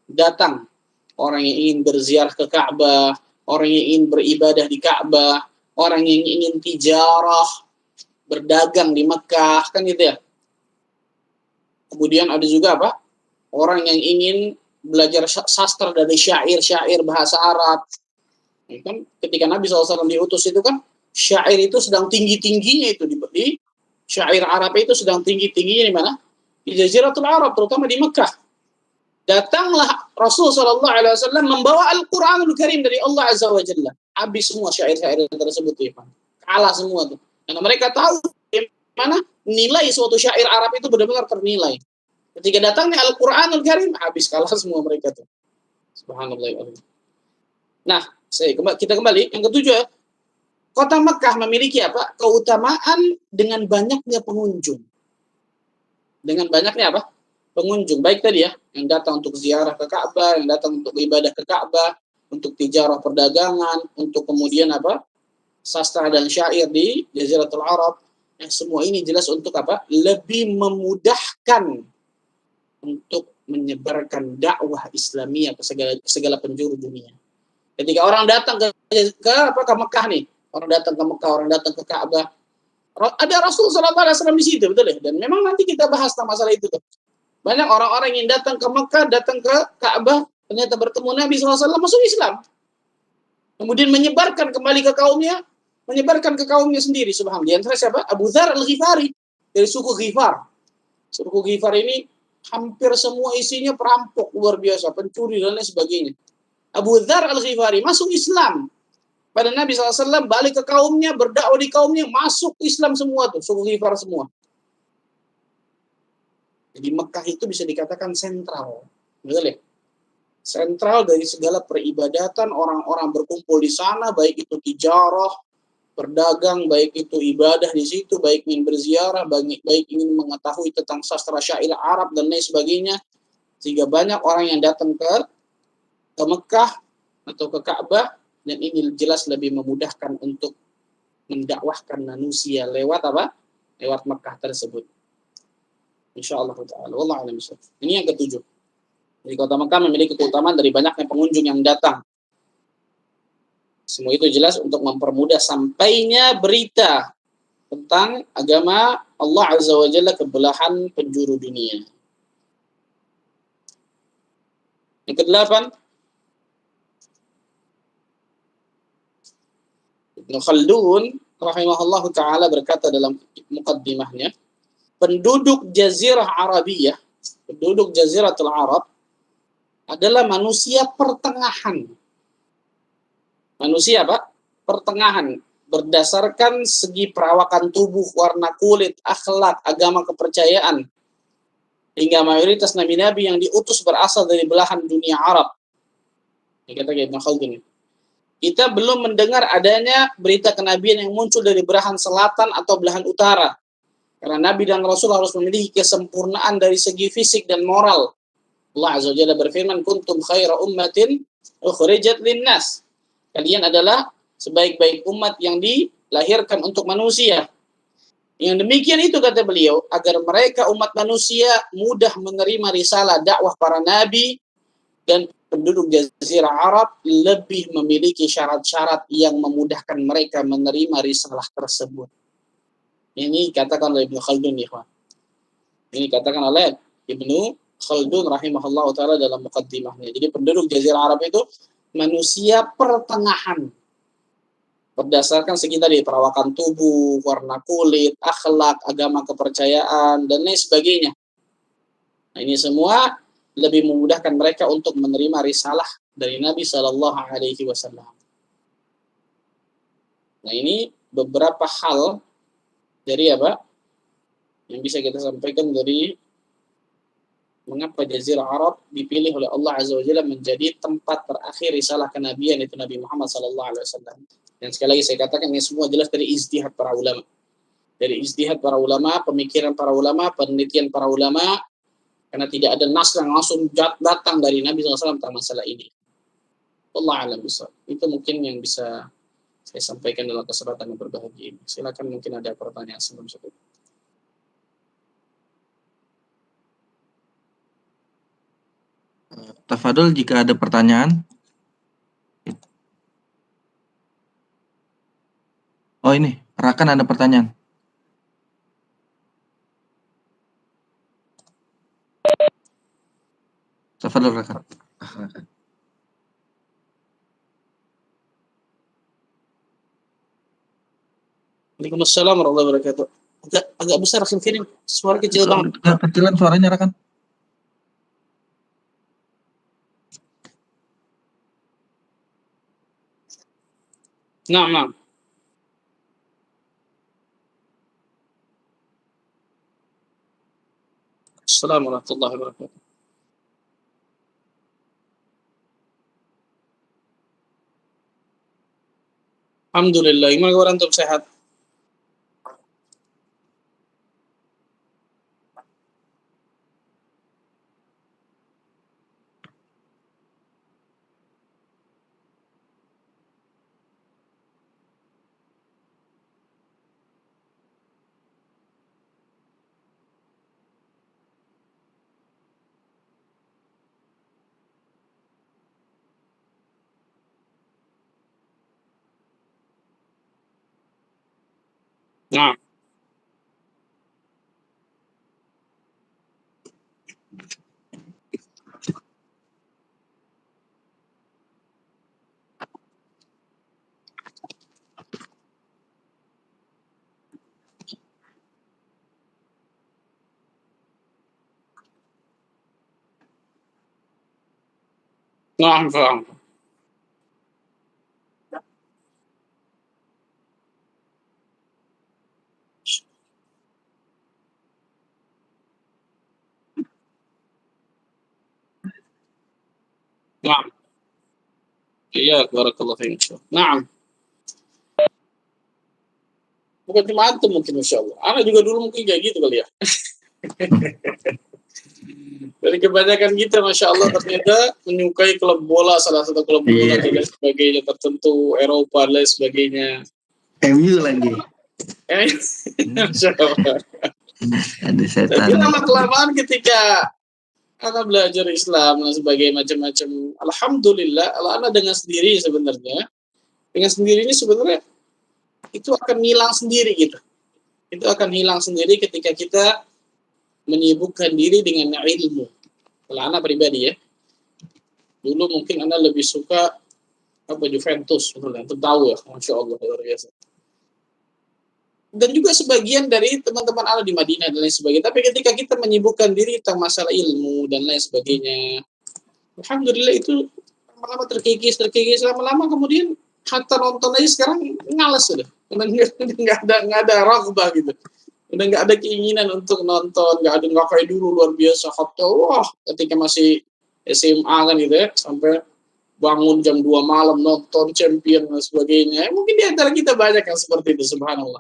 datang. Orang yang ingin berziarah ke Ka'bah, orang yang ingin beribadah di Ka'bah, orang yang ingin tijarah, berdagang di Mekah, kan gitu ya. Kemudian ada juga orang yang ingin belajar sastra dari syair-syair bahasa Arab. Kan ketika Nabi SAW diutus itu kan syair itu sedang tinggi-tingginya itu di syair Arab itu sedang tinggi-tingginya di mana? Di Jaziratul Arab, terutama di Mekah. Datanglah Rasul SAW membawa Al-Quranul Karim dari Allah Azza wa Jalla. Habis semua syair-syair tersebut ya, kalah semua tuh. Karena mereka tahu mana nilai suatu syair Arab itu benar-benar ternilai. Ketika datangnya Al-Quranul Karim, habis kalah semua mereka tuh. Subhanallah. Nah, kita kembali. Yang ketujuh, kota Mekah memiliki keutamaan dengan banyaknya pengunjung. Dengan banyaknya pengunjung. Baik tadi ya, yang datang untuk ziarah ke Ka'bah, yang datang untuk ibadah ke Ka'bah, untuk tijarah perdagangan, untuk kemudian sastra dan syair di Jaziratul Arab. Semua ini jelas untuk lebih memudahkan untuk menyebarkan dakwah Islamiyah ke segala penjuru dunia. Ketika orang datang ke Mekah nih, orang datang ke Mekah, orang datang ke Ka'bah, ada Rasul sallallahu alaihi wasallam di situ, betul ya? Dan memang nanti kita bahas tentang masalah itu tuh. Banyak orang-orang yang datang ke Mekah, datang ke Ka'bah, ternyata bertemu Nabi SAW, masuk Islam. Kemudian menyebarkan kembali ke kaumnya, sendiri, subhanallah. Di antara siapa? Abu Dzar Al-Ghifari, dari suku Ghifar. Suku Ghifar ini hampir semua isinya perampok luar biasa, pencuri dan lain sebagainya. Abu Dzar Al-Ghifari masuk Islam. Pada Nabi SAW balik ke kaumnya, berdakwah di kaumnya, masuk Islam semua tuh, suku Ghifar semua. Jadi Mekah itu bisa dikatakan sentral, betul ya? Sentral dari segala peribadatan, orang-orang berkumpul di sana, baik itu tijarah, berdagang, baik itu ibadah di situ, baik ingin berziarah, baik ingin mengetahui tentang sastra syair Arab dan lain sebagainya. Sehingga banyak orang yang datang ke Mekah atau ke Ka'bah, dan ini jelas lebih memudahkan untuk mendakwahkan manusia lewat lewat Mekah tersebut. Insyaallah ta'ala. Wallahu a'lam bishawab. Ini yang ketujuh. Jadi kota Mekah memiliki keutamaan dari banyaknya pengunjung yang datang. Semua itu jelas untuk mempermudah sampainya berita tentang agama Allah Azza wa Jalla ke belahan penjuru dunia. Yang kedelapan, Ibnu Khaldun rahimahullahu ta'ala berkata dalam muqaddimahnya, penduduk Jazirah Arabiyah, penduduk Jaziratul Arab adalah manusia pertengahan. Manusia pertengahan berdasarkan segi perawakan tubuh, warna kulit, akhlak, agama, kepercayaan. Hingga mayoritas nabi-nabi yang diutus berasal dari belahan dunia Arab. Ini kata Ibnu Khaldun. Kita belum mendengar adanya berita kenabian yang muncul dari belahan selatan atau belahan utara. Karena Nabi dan Rasul harus memiliki kesempurnaan dari segi fisik dan moral. Allah Azza wa Jalla berfirman, kuntum khaira ummatin ukhrijat linnas. Kalian adalah sebaik-baik umat yang dilahirkan untuk manusia. Yang demikian itu kata beliau, agar mereka umat manusia mudah menerima risalah dakwah para nabi dan penduduk Jazirah Arab lebih memiliki syarat-syarat yang memudahkan mereka menerima risalah tersebut. Ini katakan oleh Ibnu Khaldun, ikhwan. Ini katakan oleh Ibnu Khaldun rahimahullah ta'ala dalam muqaddimahnya. Jadi penduduk Jazirah Arab itu manusia pertengahan. Berdasarkan segi tadi, perawakan tubuh, warna kulit, akhlak, agama kepercayaan, dan lain sebagainya. Nah, ini semua lebih memudahkan mereka untuk menerima risalah dari Nabi Shallallahu Alaihi Wasallam. Nah, ini beberapa hal dari apa yang bisa kita sampaikan dari mengapa Jazirah Arab dipilih oleh Allah Azza wa Jalla menjadi tempat terakhir risalah kenabian itu Nabi Muhammad Shallallahu Alaihi Wasallam. Dan sekali lagi saya katakan ini semua jelas dari ijtihad para ulama, dari ijtihad para ulama, pemikiran para ulama, penelitian para ulama. Karena tidak ada nas yang langsung datang dari Nabi SAW tentang masalah ini. Allah alam bisawab. Itu mungkin yang bisa saya sampaikan dalam kesempatan yang berbahagia ini. Silakan, mungkin ada pertanyaan sebelum itu. Tafadhol jika ada pertanyaan. Oh ini, Rakan ada pertanyaan. Tafadhol Rakan. Waalaikumsalam warahmatullahi wabarakatuh. Agak besar Rakan Firin, suara kecil banget. Kecilan suaranya Rakan. Nah. Assalamualaikum warahmatullahi wabarakatuh. Alhamdulillah, gimana kabar antum, sehat? Nah. Nah, faham. Nah. Iya, barakallahu fiik. Nah. Bukan cuma antum mungkin, Masya Allah. Anak juga dulu mungkin kayak gitu kali ya. Dari kebanyakan kita, Masya Allah, ternyata menyukai klub bola, salah satu klub bola, dan sebagainya tertentu, Eropa, dan sebagainya. MU lagi. Masya Allah. Ada setan. Tapi lama-kelamaan ketika anak belajar Islam dan sebagainya macam-macam, alhamdulillah, anak dengan sendiri sebenarnya, dengan sendirinya sebenarnya itu akan hilang sendiri gitu. Itu akan hilang sendiri ketika kita menyibukkan diri dengan ilmu. Kalau anak pribadi ya, dulu mungkin anak lebih suka Juventus, itu tahu ya, Masya Allah, luar biasa. Dan juga sebagian dari teman-teman anak di Madinah dan lain sebagainya. Tapi ketika kita menyibukkan diri tentang masalah ilmu dan lain sebagainya, alhamdulillah itu lama-lama terkikis, lama-lama kemudian hatta nonton aja sekarang ngalas sudah. Nggak ada raghbah gitu. Udah nggak ada keinginan untuk nonton, nggak kayak dulu luar biasa. Hatta ketika masih SMA kan gitu ya, sampai bangun jam 2 malam nonton champion dan sebagainya. Mungkin di antara kita banyak yang seperti itu, subhanallah.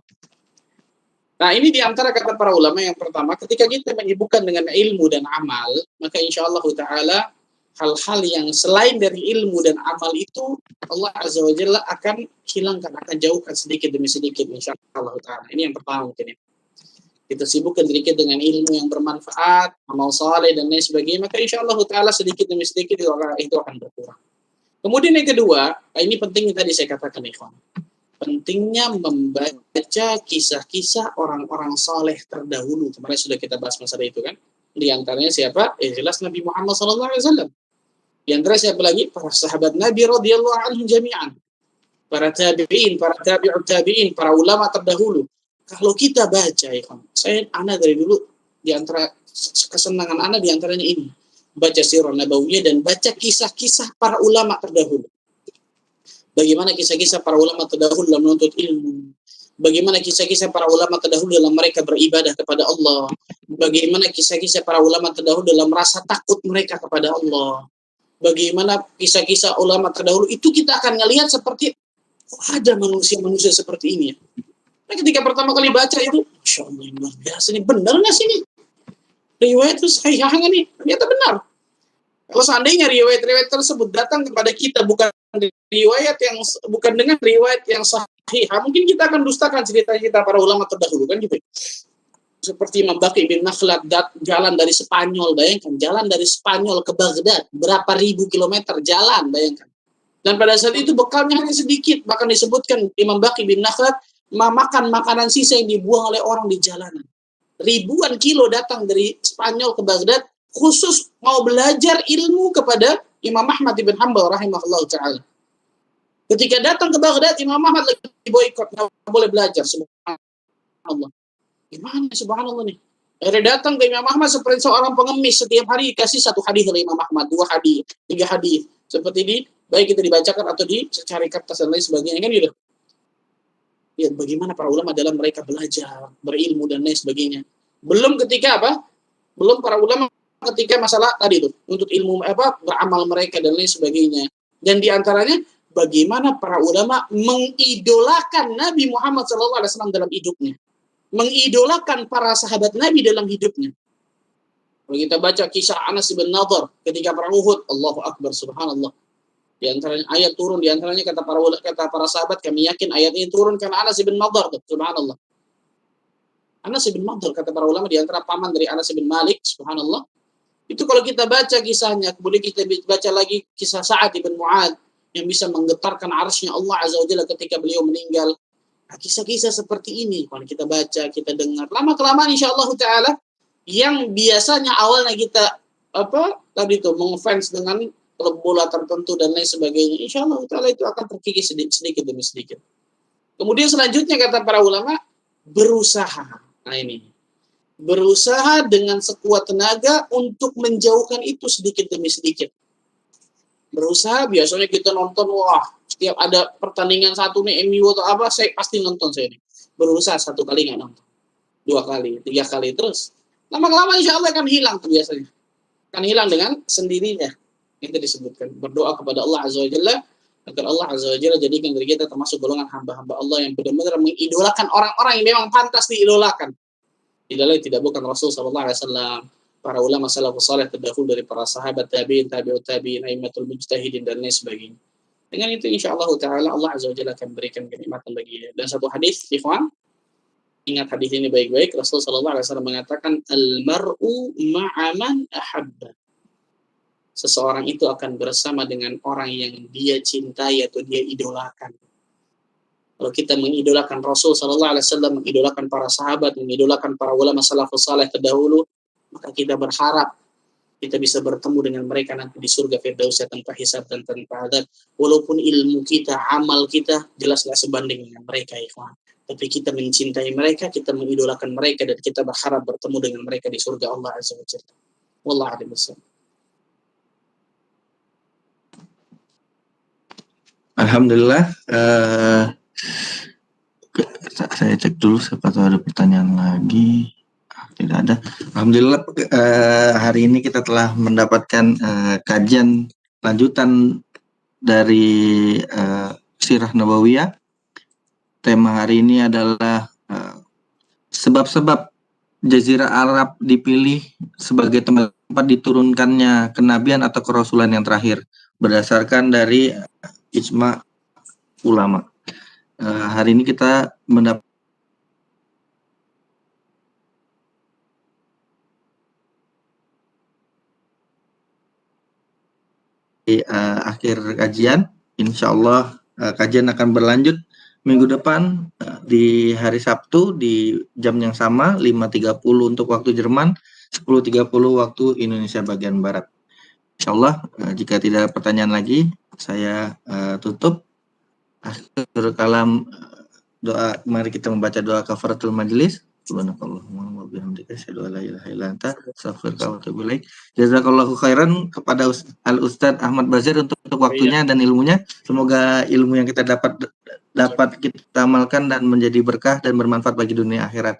Nah, ini di antara kata para ulama yang pertama, ketika kita menyibukkan dengan ilmu dan amal, maka insya Allah ta'ala hal-hal yang selain dari ilmu dan amal itu Allah Azza wa Jalla akan hilangkan, akan jauhkan sedikit demi sedikit insya Allah ta'ala. Ini yang pertama mungkin ya. kita sibukkan diri kita dengan ilmu yang bermanfaat, amal saleh dan lain sebagainya, maka insya Allah Ta'ala sedikit demi sedikit itu akan berkurang. Kemudian yang kedua, ini penting tadi saya katakan ikhwan, pentingnya membaca kisah-kisah orang-orang saleh terdahulu. Kemarin sudah kita bahas masalah itu kan. Di antaranya siapa? Jelas Nabi Muhammad SAW. Di antara siapa lagi? Para sahabat Nabi radhiyallahu anhum jami'an. Para tabi'in, para tabi'ut tabi'in, para ulama terdahulu. Kalau kita baca, ana dari dulu di antara kesenangan ana di antaranya ini, baca sirah nabawiyah dan baca kisah-kisah para ulama terdahulu. Bagaimana kisah-kisah para ulama terdahulu dalam menuntut ilmu? Bagaimana kisah-kisah para ulama terdahulu dalam mereka beribadah kepada Allah? Bagaimana kisah-kisah para ulama terdahulu dalam rasa takut mereka kepada Allah? Bagaimana kisah-kisah ulama terdahulu itu kita akan melihat seperti ada manusia-manusia seperti ini ya. Nah, ketika pertama kali baca itu, Masya Allah, luar biasa nih, benar nggak sih nih? Riwayat itu sahih nggak nih? Ternyata benar. Kalau seandainya riwayat-riwayat tersebut datang kepada kita bukan dengan riwayat yang sahih, mungkin kita akan dustakan cerita-cerita para ulama terdahulu kan gitu. Seperti Imam Baqi bin Makhlad jalan dari Spanyol, bayangkan, jalan dari Spanyol ke Baghdad, berapa ribu kilometer jalan, bayangkan. Dan pada saat itu bekalnya hanya sedikit, bahkan disebutkan Imam Baqi bin Makhlad makan makanan sisa yang dibuang oleh orang di jalanan. Ribuan kilo datang dari Spanyol ke Baghdad khusus mau belajar ilmu kepada Imam Ahmad bin Hanbal rahimahullah ta'ala. Ketika datang ke Baghdad, Imam Ahmad lagi boikot, nggak boleh belajar. Subhanallah. Gimana subhanallah nih? Akhirnya datang ke Imam Ahmad seperti seorang pengemis, setiap hari kasih satu hadis oleh Imam Ahmad, 2 hadis, 3 hadis. Seperti ini, baik itu dibacakan atau dicari kertas dan lain sebagainya kan gitu. Lihat bagaimana para ulama dalam mereka belajar, berilmu dan lain sebagainya. Belum para ulama ketika masalah tadi itu, untuk ilmu beramal mereka dan lain sebagainya. Dan diantaranya bagaimana para ulama mengidolakan Nabi Muhammad SAW dalam hidupnya. Mengidolakan para sahabat Nabi dalam hidupnya. Kalau kita baca kisah Anas bin Nadhr ketika perang Uhud, Allahu Akbar, subhanallah. Di antaranya ayat turun, di antaranya kata para sahabat, kami yakin ayat ini turun karena Anas bin Nadhr, subhanallah. Anas bin Nadhr, kata para ulama, di antara paman dari Anas bin Malik, subhanallah. Itu kalau kita baca kisahnya, kemudian kita baca lagi kisah Sa'ad bin Mu'ad yang bisa menggetarkan arsy-Nya Allah Azza wa Jalla ketika beliau meninggal. Nah, kisah-kisah seperti ini kalau kita baca, kita dengar, lama-kelamaan insyaallah ta'ala yang biasanya awalnya kita mengfans dengan klub bola tertentu dan lain sebagainya, insyaallah ta'ala itu akan terkikis sedikit demi sedikit. Kemudian selanjutnya kata para ulama, berusaha. Nah ini, berusaha dengan sekuat tenaga untuk menjauhkan itu sedikit demi sedikit. Berusaha, biasanya kita nonton, wah, setiap ada pertandingan satu nih, MU atau apa, saya pasti nonton saya ini. Berusaha 1 kali nggak nonton, 2 kali, 3 kali, terus lama-lama insya Allah akan hilang tuh biasanya. Akan hilang dengan sendirinya. Itu disebutkan. Berdoa kepada Allah Azza wa Jalla, agar Allah Azza wa Jalla jadikan diri kita termasuk golongan hamba-hamba Allah yang benar-benar mengidolakan orang-orang yang memang pantas diidolakan. Tidak bukan Rasul sallallahu alaihi wasallam, para ulama salafus saleh terdahulu dari para sahabat tabi'in, tabi'ut tabi'in, aimatul mujtahidin dan lain sebagainya. Dengan itu insyaallah taala Allah Azza wa Jalla akan berikan kenikmatan bagi dia. Dan satu hadis, ikhwan, ingat hadis ini baik-baik, Rasul sallallahu alaihi wasallam mengatakan al-mar'u ma'a man ahabba. Seseorang itu akan bersama dengan orang yang dia cintai atau dia idolakan. Kalau kita mengidolakan Rasul sallallahu alaihi wasallam, mengidolakan para sahabat, mengidolakan para ulama salafus saleh terdahulu, maka kita berharap kita bisa bertemu dengan mereka nanti di surga Firdaus tanpa hisab dan tanpa adab. Walaupun ilmu kita, amal kita jelas nggak sebanding dengan mereka, ikhwan. Tapi kita mencintai mereka, kita mengidolakan mereka, dan kita berharap bertemu dengan mereka di surga Allah Azza wa Jalla. Wallahu a'lam bishawab. Alhamdulillah. Saya cek dulu siapa tahu ada pertanyaan lagi. Tidak ada. Alhamdulillah hari ini kita telah mendapatkan kajian lanjutan dari Sirah Nabawiyah. Tema hari ini adalah sebab-sebab Jazirah Arab dipilih sebagai tempat diturunkannya kenabian atau kerasulan yang terakhir berdasarkan dari ijma ulama. Hari ini kita akhir kajian. Insya Allah kajian akan berlanjut minggu depan di hari Sabtu di jam yang sama 5.30 untuk waktu Jerman, 10.30 waktu Indonesia bagian Barat. Insya Allah jika tidak ada pertanyaan lagi saya tutup. Akhir kalam doa, mari kita membaca doa kafaratul majlis. Subhanakallahumma wa bihamdika asyhadu an la ilaha illa anta astaghfiruka wa atubu ilaik. Jazakallahu khairan kepada Al Ustadz Ahmad Bazir untuk waktunya dan ilmunya. Semoga ilmu yang kita dapat kita amalkan dan menjadi berkah dan bermanfaat bagi dunia akhirat.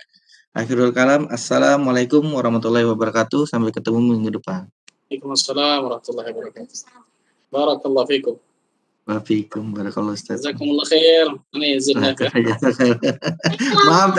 Akhirul kalam, assalamualaikum warahmatullahi wabarakatuh. Sampai ketemu minggu depan. Waalaikumsalam warahmatullahi wabarakatuh. Barakallahu fikum. Waalaikumsalam barakallahu Ustaz. Jazakumullah khair. Ini izin. Maaf.